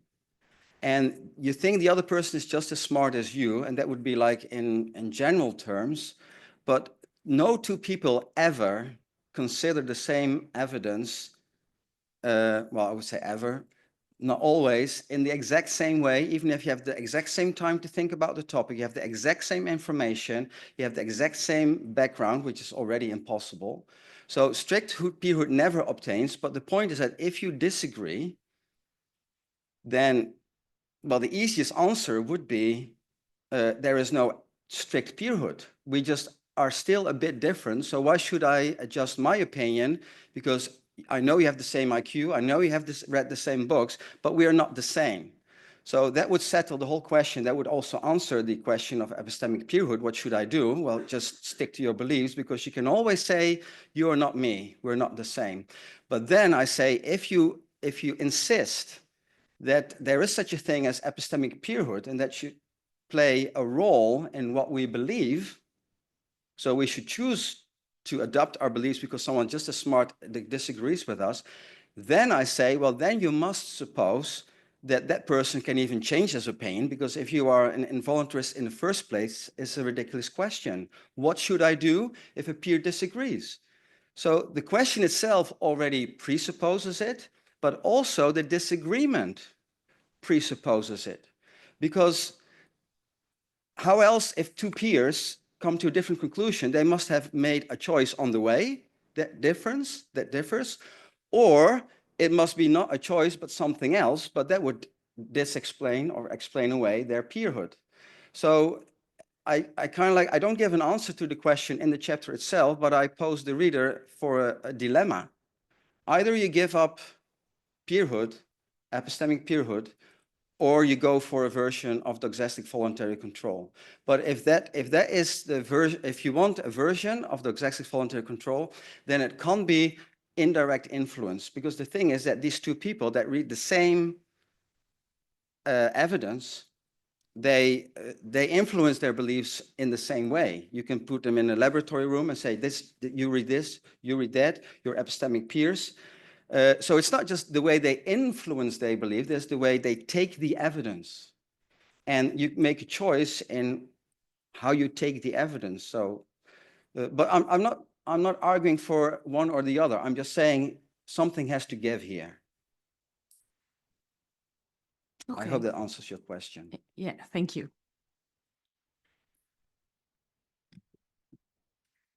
and you think the other person is just as smart as you, and that would be like in general terms, but no two people ever consider the same evidence, well, I would say ever, not always, in the exact same way, even if you have the exact same time to think about the topic, you have the exact same information, you have the exact same background, which is already impossible. So strict peerhood never obtains, but the point is that if you disagree, then, well, the easiest answer would be there is no strict peerhood. We just are still a bit different, so why should I adjust my opinion? Because I know you have the same IQ, I know you have read the same books, but we are not the same. So that would settle the whole question. That would also answer the question of epistemic peerhood. What should I do? Well, just stick to your beliefs, because you can always say, you are not me, we're not the same. But then I say, if you insist that there is such a thing as epistemic peerhood and that should play a role in what we believe, so we should choose to adopt our beliefs because someone just as smart disagrees with us, then I say, well, then you must suppose that that person can even change his opinion, because if you are an involuntarist in the first place, it's a ridiculous question. What should I do if a peer disagrees? So the question itself already presupposes it, but also the disagreement presupposes it. Because how else, if two peers come to a different conclusion, they must have made a choice on the way that differs, or it must be not a choice but something else, but that would disexplain or explain away their peerhood. So I kind of like, I don't give an answer to the question in the chapter itself, but I pose the reader for a dilemma. Either you give up peerhood, epistemic peerhood, or you go for a version of Doxastic voluntary control. But if that is the version, if you want a version of Doxastic voluntary control, then it can't be indirect influence, because the thing is that these two people that read the same evidence, they influence their beliefs in the same way. You can put them in a laboratory room and say, this, you read this, you read that, your epistemic peers. So it's not just the way they influence their belief, there's the way they take the evidence. And you make a choice in how you take the evidence. So, but I'm not arguing for one or the other. I'm just saying something has to give here. Okay. I hope that answers your question. Yeah, thank you.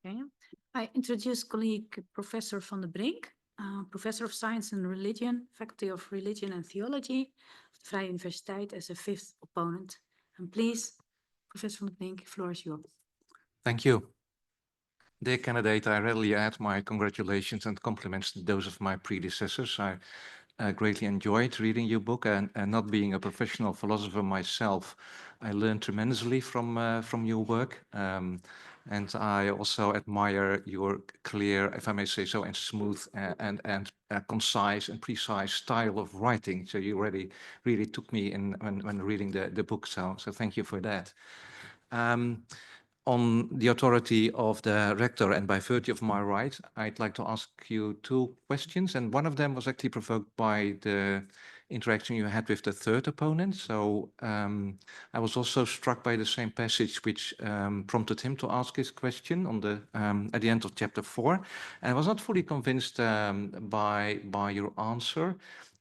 Okay. I introduce colleague Professor van der Brink, Professor of Science and Religion, Faculty of Religion and Theology of the Vrije Universiteit, as a fifth opponent. And please, Professor van der Brink, floor is yours. Thank you. Dear candidate, I readily add my congratulations and compliments to those of my predecessors. I greatly enjoyed reading your book, and not being a professional philosopher myself, I learned tremendously from your work. And I also admire your clear, if I may say so, and smooth and concise and precise style of writing. So you really took me in when reading the book. So thank you for that. On the authority of the rector and by virtue of my right, I'd like to ask you two questions. And one of them was actually provoked by the interaction you had with the third opponent. So I was also struck by the same passage which prompted him to ask his question on the at the end of chapter 4. And I was not fully convinced by your answer,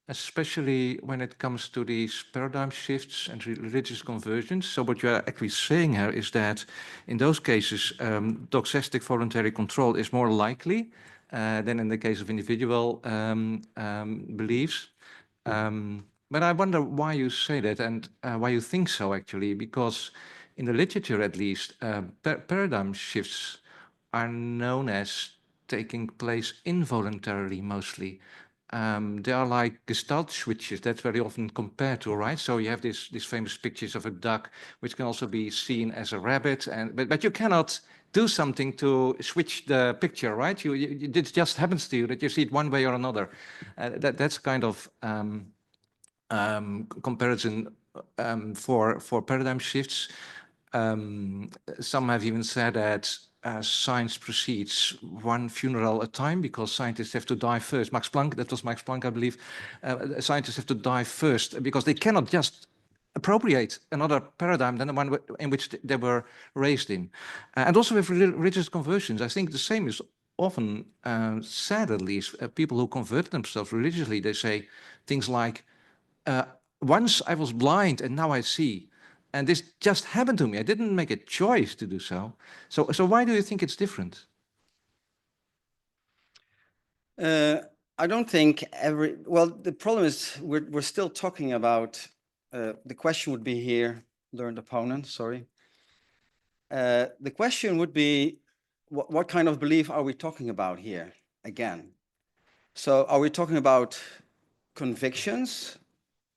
especially when it comes to these paradigm shifts and religious conversions. So what you are actually saying here is that in those cases, doxastic voluntary control is more likely than in the case of individual beliefs. But I wonder why you say that and why you think so, actually, because in the literature, at least, paradigm shifts are known as taking place involuntarily mostly. They are like gestalt switches that's very often compared to, right? So you have these famous pictures of a duck, which can also be seen as a rabbit, but you cannot do something to switch the picture, right? It just happens to you that you see it one way or another. That's kind of comparison for paradigm shifts. Some have even said that science proceeds one funeral at a time because scientists have to die first. Max Planck, that was Max Planck, I believe. Scientists have to die first because they cannot just appropriate another paradigm than the one in which they were raised in. And also with religious conversions, I think the same is often said, at least. People who convert themselves religiously, they say things like, once I was blind and now I see. And this just happened to me. I didn't make a choice to do so. So why do you think it's different? I don't think well, the problem is we're still talking about, the question would be here, learned opponent, sorry. The question would be, what kind of belief are we talking about here again? So are we talking about convictions,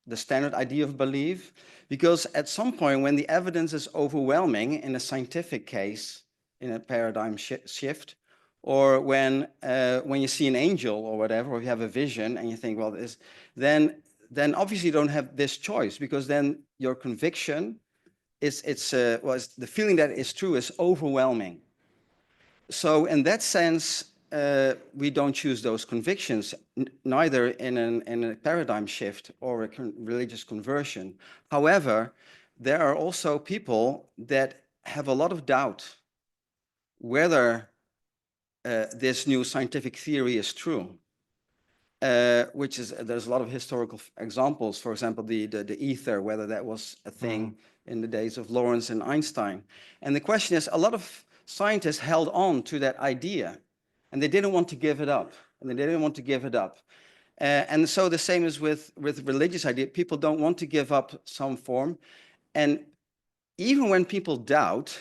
the standard idea of belief? Because at some point when the evidence is overwhelming in a scientific case, in a paradigm shift, or when you see an angel or whatever, or you have a vision and you think, well, then obviously you don't have this choice, because then your conviction the feeling that is true is overwhelming. So in that sense, we don't choose those convictions, neither in a paradigm shift or a religious conversion. However, there are also people that have a lot of doubt whether this new scientific theory is true. There's a lot of historical examples, for example, the ether, whether that was a thing in the days of Lorentz and Einstein. And the question is, a lot of scientists held on to that idea, and they didn't want to give it up, and so the same is with religious idea. People don't want to give up some form. And even when people doubt,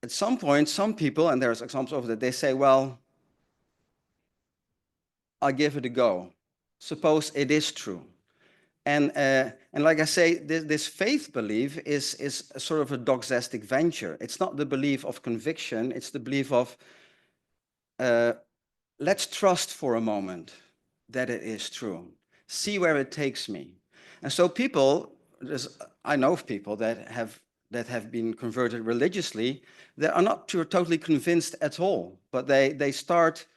at some point, some people, and there's examples of that, they say, well, I'll give it a go. Suppose it is true. And like I say, this faith belief is a sort of a doxastic venture. It's not the belief of conviction. It's the belief of, let's trust for a moment that it is true. See where it takes me. And so I know of people that have been converted religiously that are not totally convinced at all, but they start,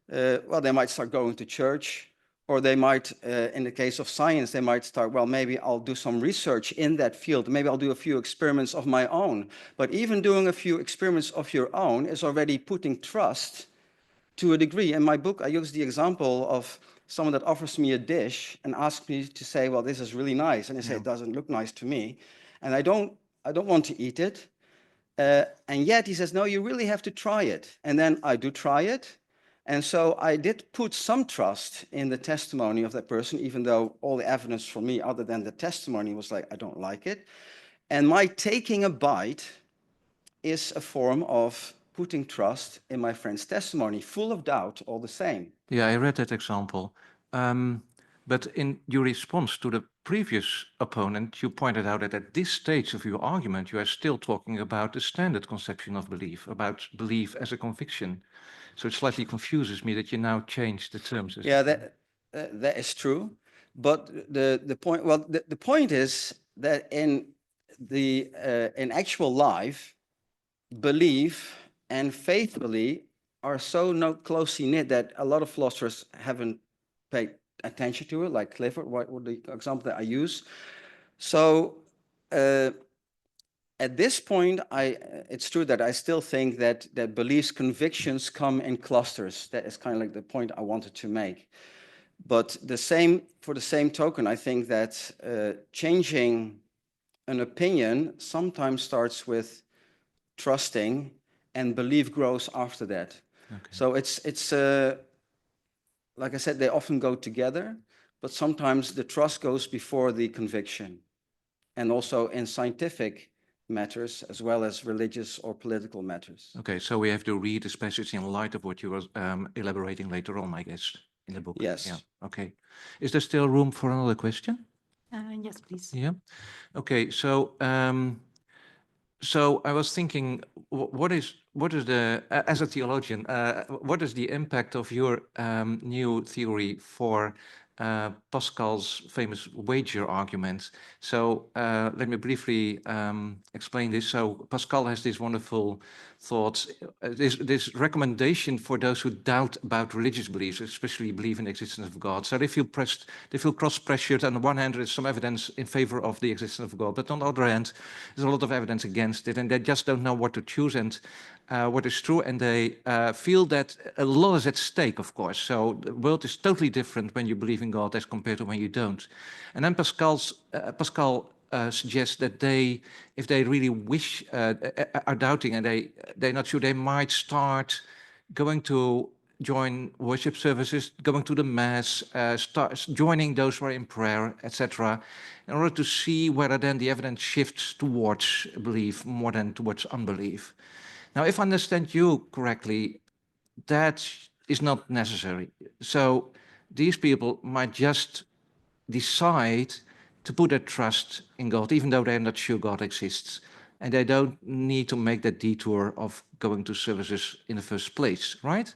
they might start going to church, or they might, in the case of science, they might start, well, maybe I'll do some research in that field. Maybe I'll do a few experiments of my own. But even doing a few experiments of your own is already putting trust to a degree. In my book, I use the example of someone that offers me a dish and asks me to say, well, this is really nice. And I say, it doesn't look nice to me. And I don't want to eat it. And yet he says, no, you really have to try it. And then I do try it. And so I did put some trust in the testimony of that person, even though all the evidence for me, other than the testimony, was like, I don't like it. And my taking a bite is a form of putting trust in my friend's testimony, full of doubt all the same. Yeah, I read that example. But in your response to the previous opponent, you pointed out that at this stage of your argument, you are still talking about the standard conception of belief, about belief as a conviction. So it slightly confuses me that you now change the terms. Yeah, that is true. But the point is that in actual life, belief and faith belief are so closely knit that a lot of philosophers haven't paid attention to it, like Clifford, what the example that I use. So at this point, it's true that I still think that beliefs, convictions come in clusters. That is kind of like the point I wanted to make. But for the same token, I think that changing an opinion sometimes starts with trusting, and belief grows after that. Okay. So it's like I said, they often go together, but sometimes the trust goes before the conviction. And also in scientific matters as well as religious or political matters. Okay, so we have to read this passage in light of what you were elaborating later on, I guess, in the book. Yes. Yeah. Okay. Is there still room for another question? Yes, please. Yeah. Okay. So I was thinking, what is the as a theologian, what is the impact of your new theory for Pascal's famous wager argument? So let me briefly explain this. So Pascal has this wonderful thought, this recommendation for those who doubt about religious beliefs, especially believe in the existence of God. So they feel cross-pressured. On the one hand, there is some evidence in favor of the existence of God, but on the other hand, there's a lot of evidence against it, and they just don't know what to choose and what is true, and they feel that a lot is at stake, of course. So the world is totally different when you believe in God as compared to when you don't. And then Pascal suggests that if they really are doubting and they're not sure, they might start going to join worship services, going to the mass, start joining those who are in prayer, etc., in order to see whether then the evidence shifts towards belief more than towards unbelief. Now, if I understand you correctly, that is not necessary. So these people might just decide to put their trust in God, even though they're not sure God exists. And they don't need to make that detour of going to services in the first place, right?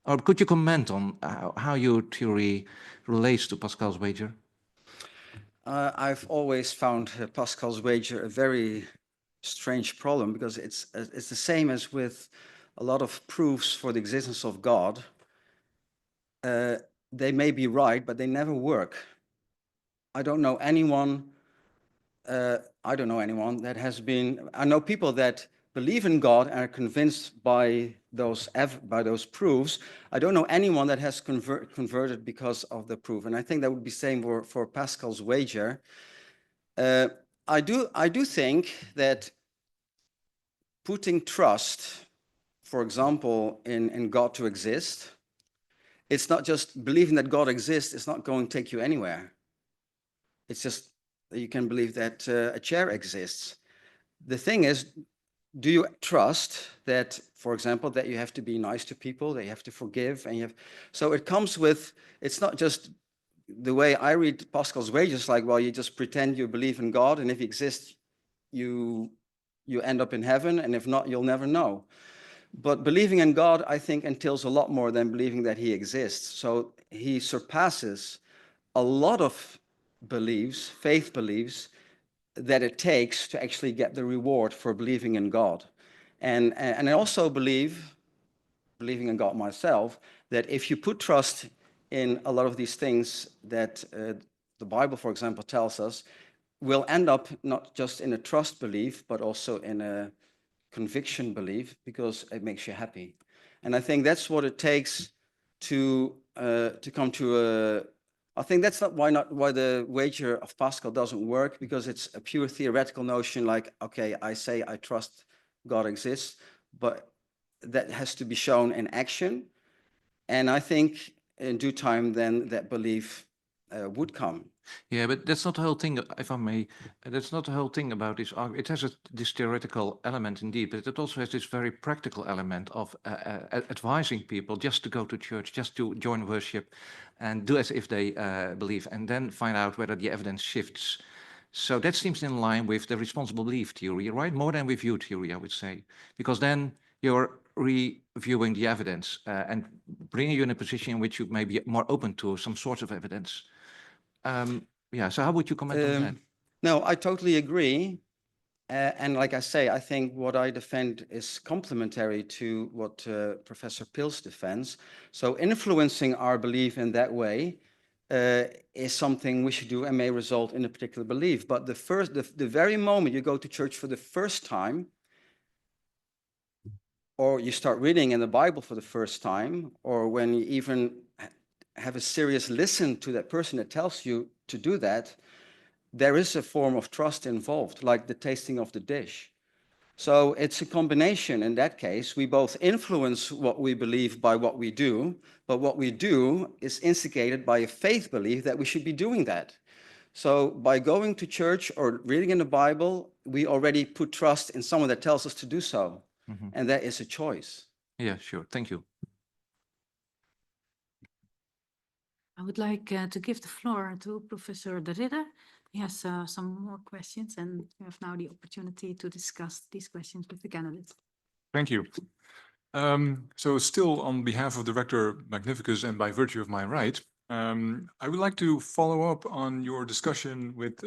Or could you comment on how your theory relates to Pascal's wager? I've always found Pascal's wager a very strange problem, because it's the same as with a lot of proofs for the existence of God. They may be right, but they never work. I don't know anyone that has been. I know people that believe in God and are convinced by those proofs. I don't know anyone that has converted because of the proof, and I think that would be same for Pascal's wager. I do think that putting trust, for example, in God to exist, it's not just believing that God exists. It's not going to take you anywhere. It's just you can believe that a chair exists. The thing is, do you trust that, for example, that you have to be nice to people, that you have to forgive, and you have? So it comes with. It's not just the way I read Pascal's wages, like, well, you just pretend you believe in God, and if he exists, you end up in heaven, and if not, you'll never know. But believing in God, I think, entails a lot more than believing that he exists. So he surpasses a lot of beliefs, faith beliefs, that it takes to actually get the reward for believing in God. And I also believing in God myself, that if you put trust in a lot of these things that the Bible, for example, tells us, will end up not just in a trust belief, but also in a conviction belief, because it makes you happy. And I think that's what it takes to come to a. I think that's not why the wager of Pascal doesn't work, because it's a pure theoretical notion. Like, okay, I say I trust God exists, but that has to be shown in action. And I think in due time, then that belief would come. Yeah, but that's not the whole thing, if I may. That's not the whole thing about this argument. It has this theoretical element indeed, but it also has this very practical element of advising people just to go to church, just to join worship, and do as if they believe, and then find out whether the evidence shifts. So that seems in line with the responsible belief theory, right? More than with view theory, I would say, because then you're reviewing the evidence and bringing you in a position in which you may be more open to some sort of evidence. Yeah, so how would you comment on that? No, I totally agree. And like I say, I think what I defend is complementary to what Professor Pils defends. So influencing our belief in that way is something we should do and may result in a particular belief. But the very moment you go to church for the first time, or you start reading in the Bible for the first time, or when you even have a serious listen to that person that tells you to do that, there is a form of trust involved, like the tasting of the dish. So it's a combination. In that case, we both influence what we believe by what we do, but what we do is instigated by a faith belief that we should be doing that. So by going to church or reading in the Bible, we already put trust in someone that tells us to do so. Mm-hmm. And that is a choice. Yeah, sure. Thank you. I would like to give the floor to Professor De Ridder. He has some more questions, and you have now the opportunity to discuss these questions with the candidates. Thank you. So still on behalf of the Rector Magnificus and by virtue of my right, I would like to follow up on your discussion with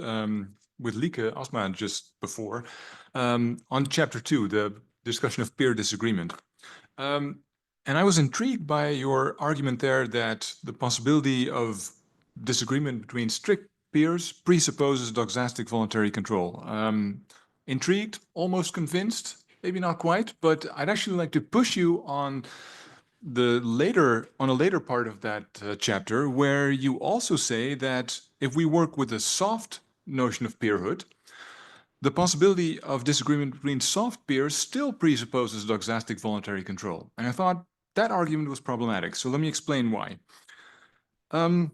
Lieke Asma just before on chapter 2, the discussion of peer disagreement. And I was intrigued by your argument there that the possibility of disagreement between strict peers presupposes doxastic voluntary control. Intrigued, almost convinced, maybe not quite, but I'd actually like to push you on a later part of that chapter, where you also say that if we work with a soft notion of peerhood, the possibility of disagreement between soft peers still presupposes doxastic voluntary control. And I thought that argument was problematic, so let me explain why. In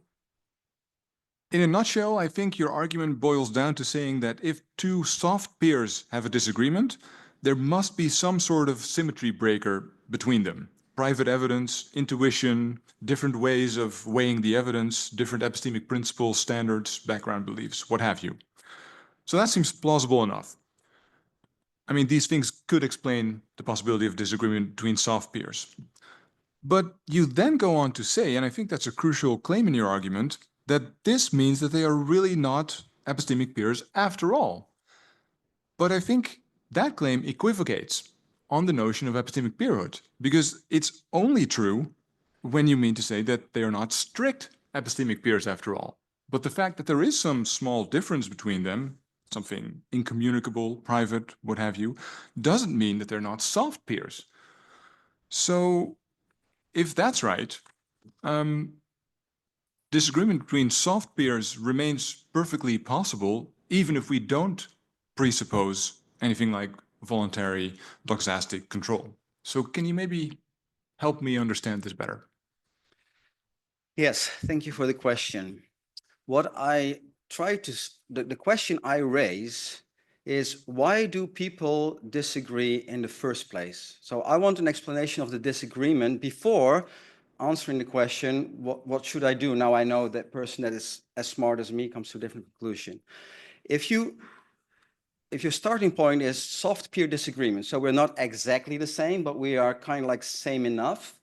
a nutshell, I think your argument boils down to saying that if two soft peers have a disagreement, there must be some sort of symmetry breaker between them. private evidence, intuition, different ways of weighing the evidence, different epistemic principles, standards, background beliefs, what have you. So that seems plausible enough. I mean, these things could explain the possibility of disagreement between soft peers. But you then go on to say, and I think that's a crucial claim in your argument, that this means that they are really not epistemic peers after all. But I think that claim equivocates on the notion of epistemic peerhood, because it's only true when you mean to say that they are not strict epistemic peers after all. But the fact that there is some small difference between them, something incommunicable, private, what have you, doesn't mean that they're not soft peers. So if that's right, disagreement between soft peers remains perfectly possible, even if we don't presuppose anything like voluntary doxastic control. So can you maybe help me understand this better? Yes, thank you for the question. What I try to, the question I raise is, why do people disagree in the first place? So I want an explanation of the disagreement before answering the question, what should I do? Now I know that person that is as smart as me comes to a different conclusion. If your starting point is soft peer disagreement, so we're not exactly the same, but we are kind of like same enough,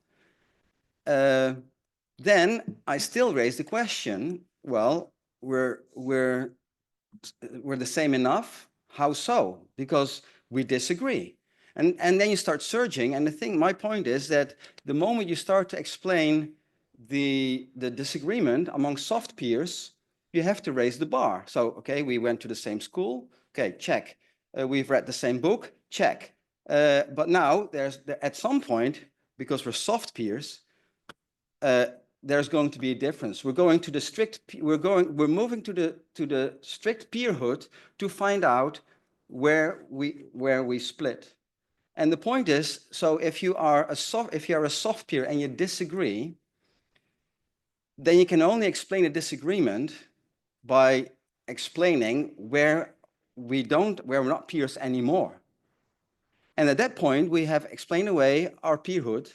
then I still raise the question, well, we're the same enough. How so? Because we disagree. And then you start searching. And my point is that the moment you start to explain the disagreement among soft peers, you have to raise the bar. So, okay, we went to the same school. Okay, check. We've read the same book. Check. But now at some point, because we're soft peers, there's going to be a difference. We're moving to the strict peerhood to find out where we split. And the point is, so if you are a soft peer and you disagree, then you can only explain a disagreement by explaining where we're not peers anymore. And at that point, we have explained away our peerhood,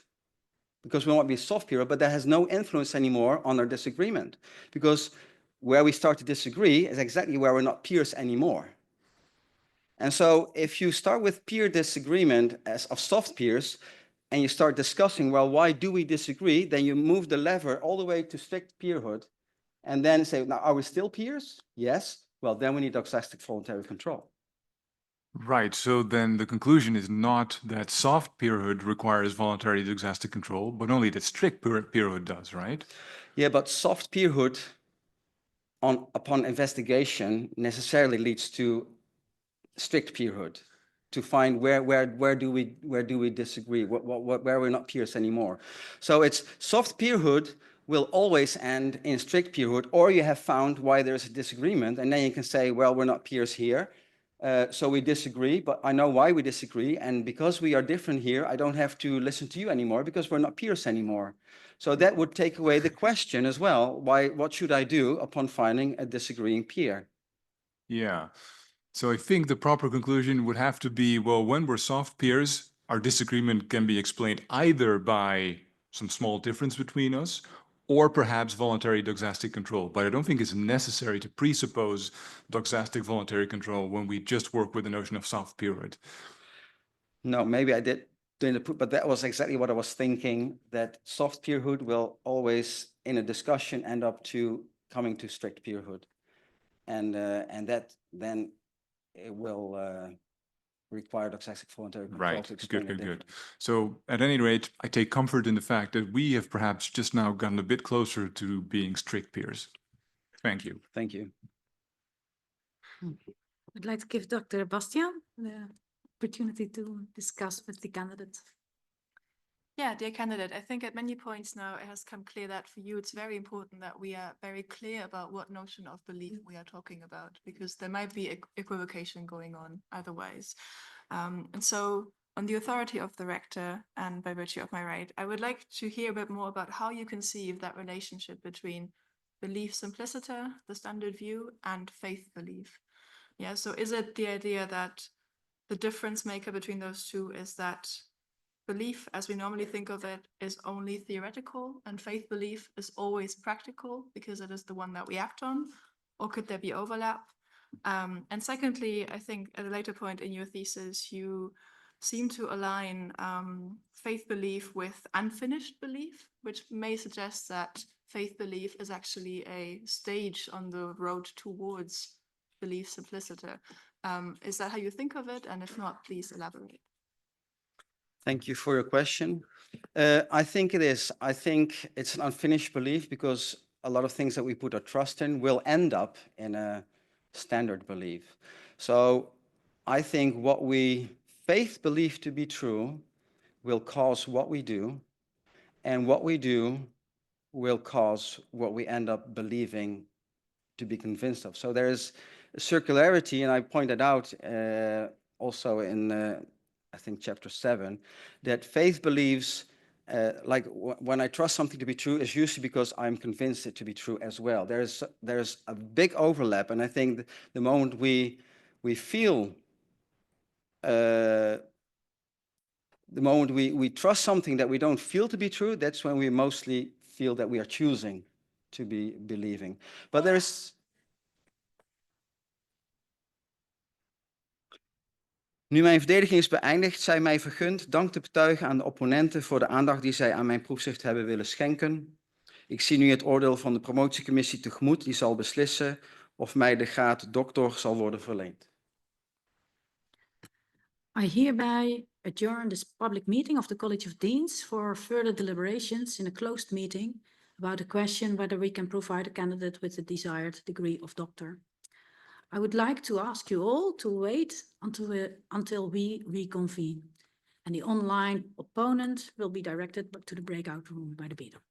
because we want to be soft peer, but that has no influence anymore on our disagreement, because where we start to disagree is exactly where we're not peers anymore. And so if you start with peer disagreement of soft peers, and you start discussing, well, why do we disagree? Then you move the lever all the way to strict peerhood, and then say, now, are we still peers? Yes. Well, then we need doxastic voluntary control. Right, so then the conclusion is not that soft peerhood requires voluntary doxastic control, but only that strict peerhood does, right? Yeah, but soft peerhood upon investigation necessarily leads to strict peerhood, to find where do we disagree, where we're not peers anymore. So it's soft peerhood will always end in strict peerhood, or you have found why there's a disagreement, and then you can say, well, we're not peers here. So we disagree, but I know why we disagree. And because we are different here, I don't have to listen to you anymore because we're not peers anymore. So that would take away the question as well. What should I do upon finding a disagreeing peer? Yeah. So I think the proper conclusion would have to be, well, when we're soft peers, our disagreement can be explained either by some small difference between us, or perhaps voluntary doxastic control. But I don't think it's necessary to presuppose doxastic voluntary control when we just work with the notion of soft peerhood. No, maybe I did, but that was exactly what I was thinking, that soft peerhood will always, in a discussion, end up to coming to strict peerhood. And that then it will require doxastic voluntary control Right, to explain good. difference. So at any rate, I take comfort in the fact that we have perhaps just now gotten a bit closer to being strict peers. Thank you. Thank you. I'd like to give Dr. Bastiaan the opportunity to discuss with the candidate. Yeah, dear candidate, I think at many points now it has come clear that for you it's very important that we are very clear about what notion of belief we are talking about, because there might be equivocation going on otherwise. And so on the authority of the rector and by virtue of my right, I would like to hear a bit more about how you conceive that relationship between belief simpliciter, the standard view, and faith belief. Yeah, so is it the idea that the difference maker between those two is that belief, as we normally think of it, is only theoretical and faith belief is always practical because it is the one that we act on? Or could there be overlap? And secondly, I think at a later point in your thesis, you seem to align faith belief with unfinished belief, which may suggest that faith belief is actually a stage on the road towards belief simpliciter. Is that how you think of it? And if not, please elaborate. Thank you for your question. I think it is. I think it's an unfinished belief because a lot of things that we put our trust in will end up in a standard belief. So I think what we faith believe to be true will cause what we do, and what we do will cause what we end up believing to be convinced of. So there is a circularity, and I pointed out also in, I think, chapter 7, that faith believes, when I trust something to be true, is usually because I'm convinced it to be true as well. There's a big overlap, and I think the moment we feel, the moment we trust something that we don't feel to be true, that's when we mostly feel that we are choosing to be believing. But there's... Nu mijn verdediging is beëindigd, zij mij vergund dank te betuigen aan de opponenten voor de aandacht die zij aan mijn proefschrift hebben willen schenken. Ik zie nu het oordeel van de promotiecommissie tegemoet, die zal beslissen of mij de graad doctor zal worden verleend. I hereby adjourn this public meeting of the College of Deans for further deliberations in a closed meeting about the question whether we can provide a candidate with the desired degree of doctor. I would like to ask you all to wait until we reconvene, and the online opponent will be directed to the breakout room by the beater.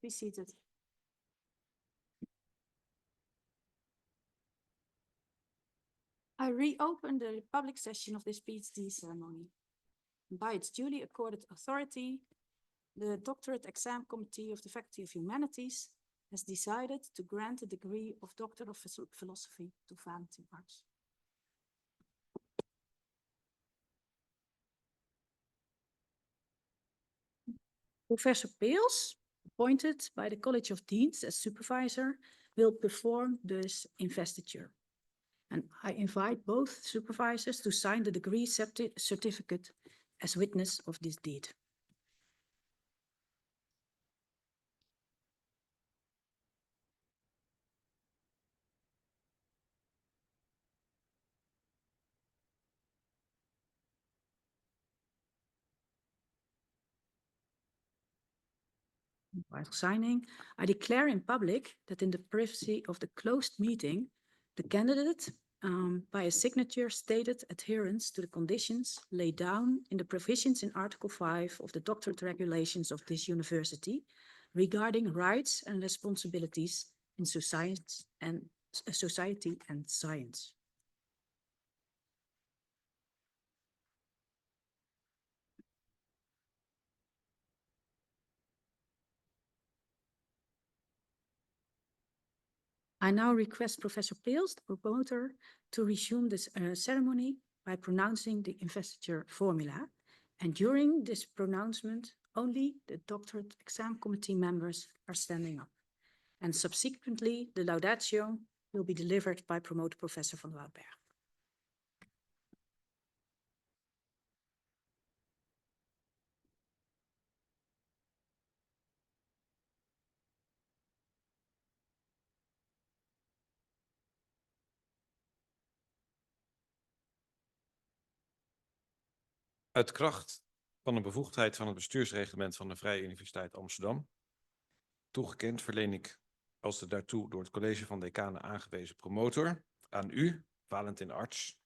Be seated. I reopen the public session of this PhD ceremony. By its duly accorded authority, the Doctorate Exam Committee of the Faculty of Humanities has decided to grant the degree of Doctor of Philosophy to Valentin Arts. Professor Peels, appointed by the College of Deans as supervisor, will perform this investiture. And I invite both supervisors to sign the degree certificate as witness of this deed. While signing, I declare in public that in the privacy of the closed meeting, the candidate, by a signature, stated adherence to the conditions laid down in the provisions in Article 5 of the Doctorate Regulations of this university regarding rights and responsibilities in society and science. I now request Professor Peels, the promoter, to resume this ceremony by pronouncing the investiture formula. And during this pronouncement, only the Doctorate Exam Committee members are standing up. And subsequently, the Laudatio will be delivered by promoter Professor van Woudberg. Uit kracht van een bevoegdheid van het bestuursreglement van de Vrije Universiteit Amsterdam, toegekend verleen ik als de daartoe door het college van decanen aangewezen promotor aan u, Valentin Arts,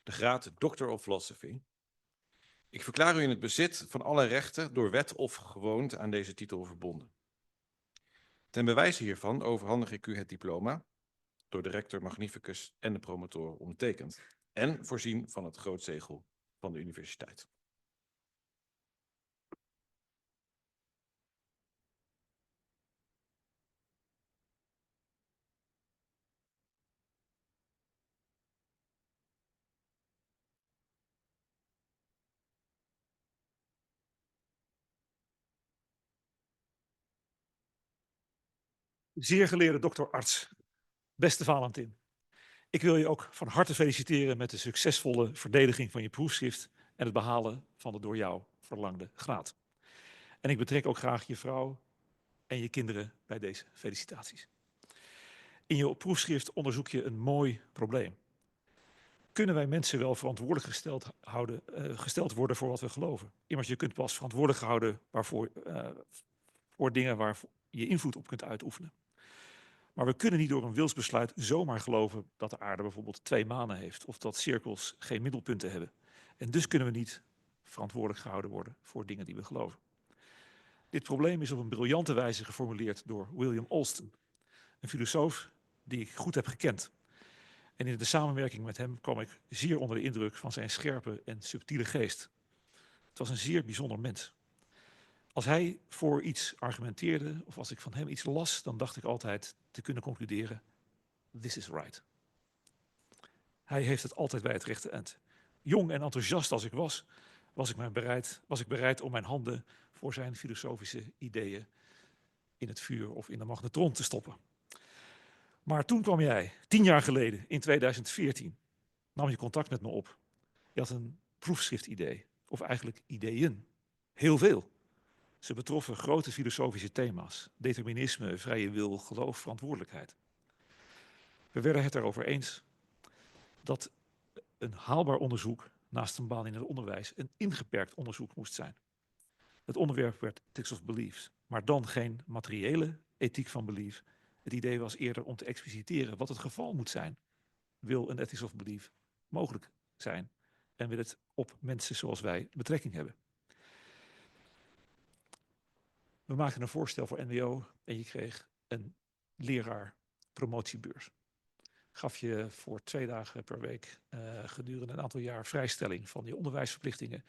de graad Doctor of Philosophy. Ik verklaar u in het bezit van alle rechten door wet of gewoonte aan deze titel verbonden. Ten bewijze hiervan overhandig ik u het diploma, door de rector magnificus en de promotor ondertekend, en voorzien van het grootzegel van de universiteit. Zeer geleerde dokter Arts, beste Valentin. Ik wil je ook van harte feliciteren met de succesvolle verdediging van je proefschrift en het behalen van de door jou verlangde graad. En ik betrek ook graag je vrouw en je kinderen bij deze felicitaties. In je proefschrift onderzoek je een mooi probleem. Kunnen wij mensen wel verantwoordelijk gesteld worden voor wat we geloven? Immers, je kunt pas verantwoordelijk gehouden voor dingen waar je invloed op kunt uitoefenen. Maar we kunnen niet door een wilsbesluit zomaar geloven dat de aarde bijvoorbeeld 2 manen heeft of dat cirkels geen middelpunten hebben. En dus kunnen we niet verantwoordelijk gehouden worden voor dingen die we geloven. Dit probleem is op een briljante wijze geformuleerd door William Alston, een filosoof die ik goed heb gekend. En in de samenwerking met hem kwam ik zeer onder de indruk van zijn scherpe en subtiele geest. Het was een zeer bijzonder mens. Als hij voor iets argumenteerde of als ik van hem iets las, dan dacht ik altijd te kunnen concluderen, this is right. Hij heeft het altijd bij het rechte eind. Jong en enthousiast als ik was ik bereid om mijn handen voor zijn filosofische ideeën in het vuur of in de magnetron te stoppen. Maar toen kwam jij, 10 jaar geleden, in 2014, nam je contact met me op. Je had een proefschriftidee, of eigenlijk ideeën. Heel veel. Ze betroffen grote filosofische thema's. Determinisme, vrije wil, geloof, verantwoordelijkheid. We werden het erover eens dat een haalbaar onderzoek naast een baan in het onderwijs een ingeperkt onderzoek moest zijn. Het onderwerp werd ethics of beliefs, maar dan geen materiële ethiek van belief. Het idee was eerder om te expliciteren wat het geval moet zijn. Wil een ethics of belief mogelijk zijn en wil het op mensen zoals wij betrekking hebben? We maakten een voorstel voor NWO en je kreeg een leraar promotiebeurs. Gaf je voor 2 dagen per week gedurende een aantal jaar vrijstelling van je onderwijsverplichtingen.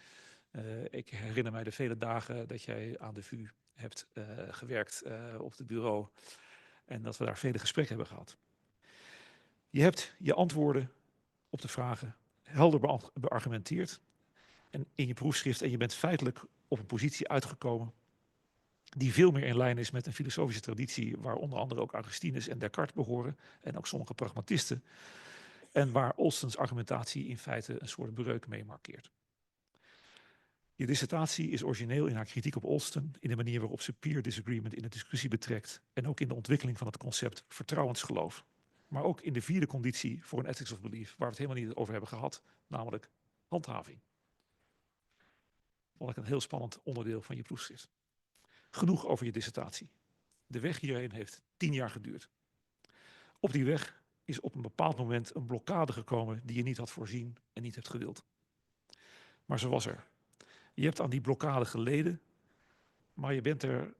Ik herinner mij de vele dagen dat jij aan de VU hebt gewerkt op het bureau en dat we daar vele gesprekken hebben gehad. Je hebt je antwoorden op de vragen helder beargumenteerd en in je proefschrift en je bent feitelijk op een positie uitgekomen die veel meer in lijn is met een filosofische traditie waar onder andere ook Augustinus en Descartes behoren en ook sommige pragmatisten en waar Olstens argumentatie in feite een soort breuk mee markeert. Je dissertatie is origineel in haar kritiek op Olsten, in de manier waarop ze peer disagreement in de discussie betrekt en ook in de ontwikkeling van het concept vertrouwensgeloof. Maar ook in de 4e conditie voor een ethics of belief, waar we het helemaal niet over hebben gehad, namelijk handhaving. Vond ik een heel spannend onderdeel van je proefschrift. Genoeg over je dissertatie. De weg hierheen heeft 10 jaar geduurd. Op die weg is op een bepaald moment een blokkade gekomen die je niet had voorzien en niet hebt gewild. Maar ze was er. Je hebt aan die blokkade geleden, maar je bent er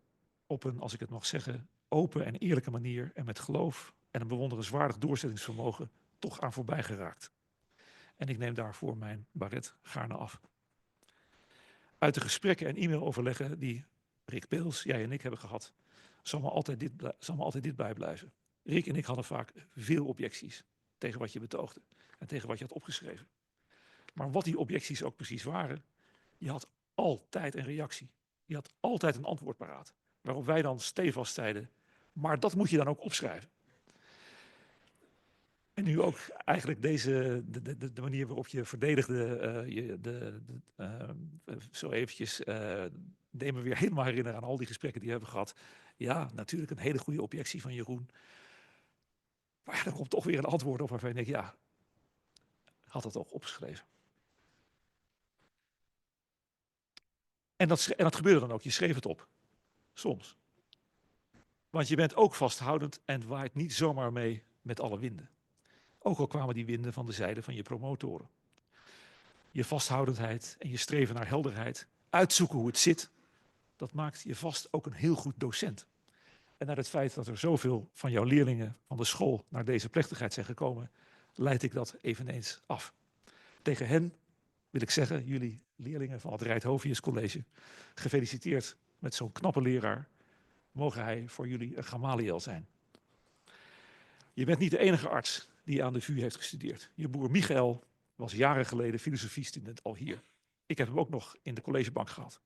op een, als ik het mag zeggen, open en eerlijke manier en met geloof en een bewonderenswaardig doorzettingsvermogen toch aan voorbij geraakt. En ik neem daarvoor mijn baret gaarne af. Uit de gesprekken en e-mailoverleggen die Rick Peels, jij en ik hebben gehad, zal me altijd dit bijblijven. Rick en ik hadden vaak veel objecties tegen wat je betoogde en tegen wat je had opgeschreven. Maar wat die objecties ook precies waren, je had altijd een reactie. Je had altijd een antwoord paraat. Waarop wij dan stevast zeiden, maar dat moet je dan ook opschrijven. En nu ook eigenlijk de manier waarop je verdedigde, zo eventjes, deed me weer helemaal herinneren aan al die gesprekken die we hebben gehad. Ja, natuurlijk een hele goede objectie van Jeroen. Maar ja, er komt toch weer een antwoord op waarvan je denkt, ja, had het ook opgeschreven. En dat gebeurde dan ook, je schreef het op. Soms. Want je bent ook vasthoudend en waait niet zomaar mee met alle winden. Ook al kwamen die winden van de zijde van je promotoren. Je vasthoudendheid en je streven naar helderheid, uitzoeken hoe het zit, dat maakt je vast ook een heel goed docent. En naar het feit dat er zoveel van jouw leerlingen van de school naar deze plechtigheid zijn gekomen, leid ik dat eveneens af. Tegen hen wil ik zeggen, jullie leerlingen van het Rijthovius College, gefeliciteerd met zo'n knappe leraar. Mogen hij voor jullie een Gamaliel zijn. Je bent niet de enige arts die aan de VU heeft gestudeerd. Je broer Michael was jaren geleden filosofiestudent al hier. Ik heb hem ook nog in de collegebank gehad.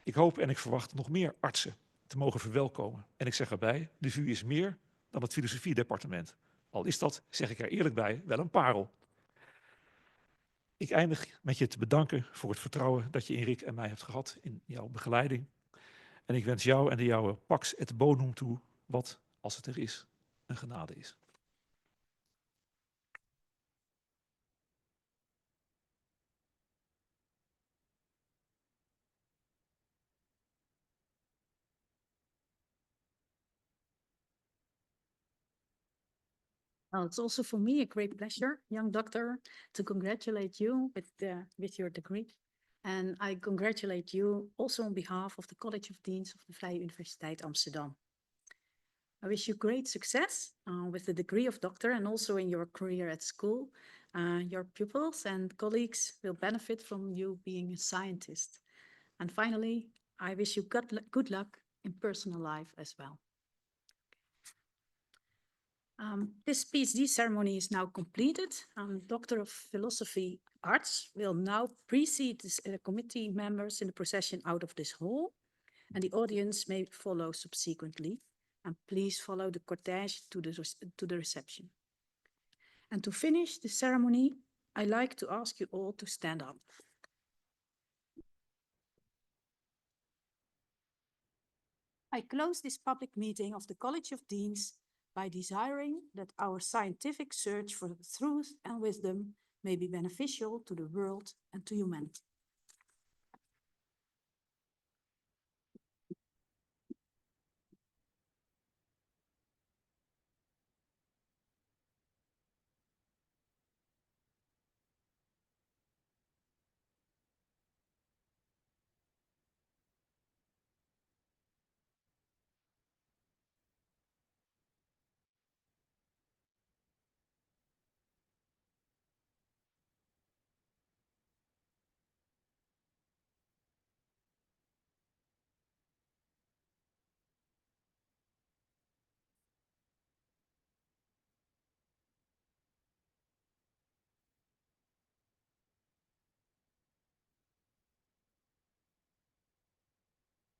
Ik hoop en ik verwacht nog meer artsen te mogen verwelkomen. En ik zeg erbij, de VU is meer dan het filosofiedepartement. Al is dat, zeg ik er eerlijk bij, wel een parel. Ik eindig met je te bedanken voor het vertrouwen dat je in Rick en mij hebt gehad in jouw begeleiding. En ik wens jou en de jouwe pax et bonum toe, wat, als het er is, een genade is. Well, it's also for me a great pleasure, young doctor, to congratulate you with your degree. And I congratulate you also on behalf of the College of Deans of the Vrije Universiteit Amsterdam. I wish you great success with the degree of doctor and also in your career at school. Your pupils and colleagues will benefit from you being a scientist. And finally, I wish you good luck in personal life as well. This PhD ceremony is now completed. Doctor of Philosophy Arts will now precede the committee members in the procession out of this hall, and the audience may follow subsequently. And please follow the cortege to the reception. And to finish the ceremony, I like to ask you all to stand up. I close this public meeting of the College of Deans by desiring that our scientific search for truth and wisdom may be beneficial to the world and to humanity.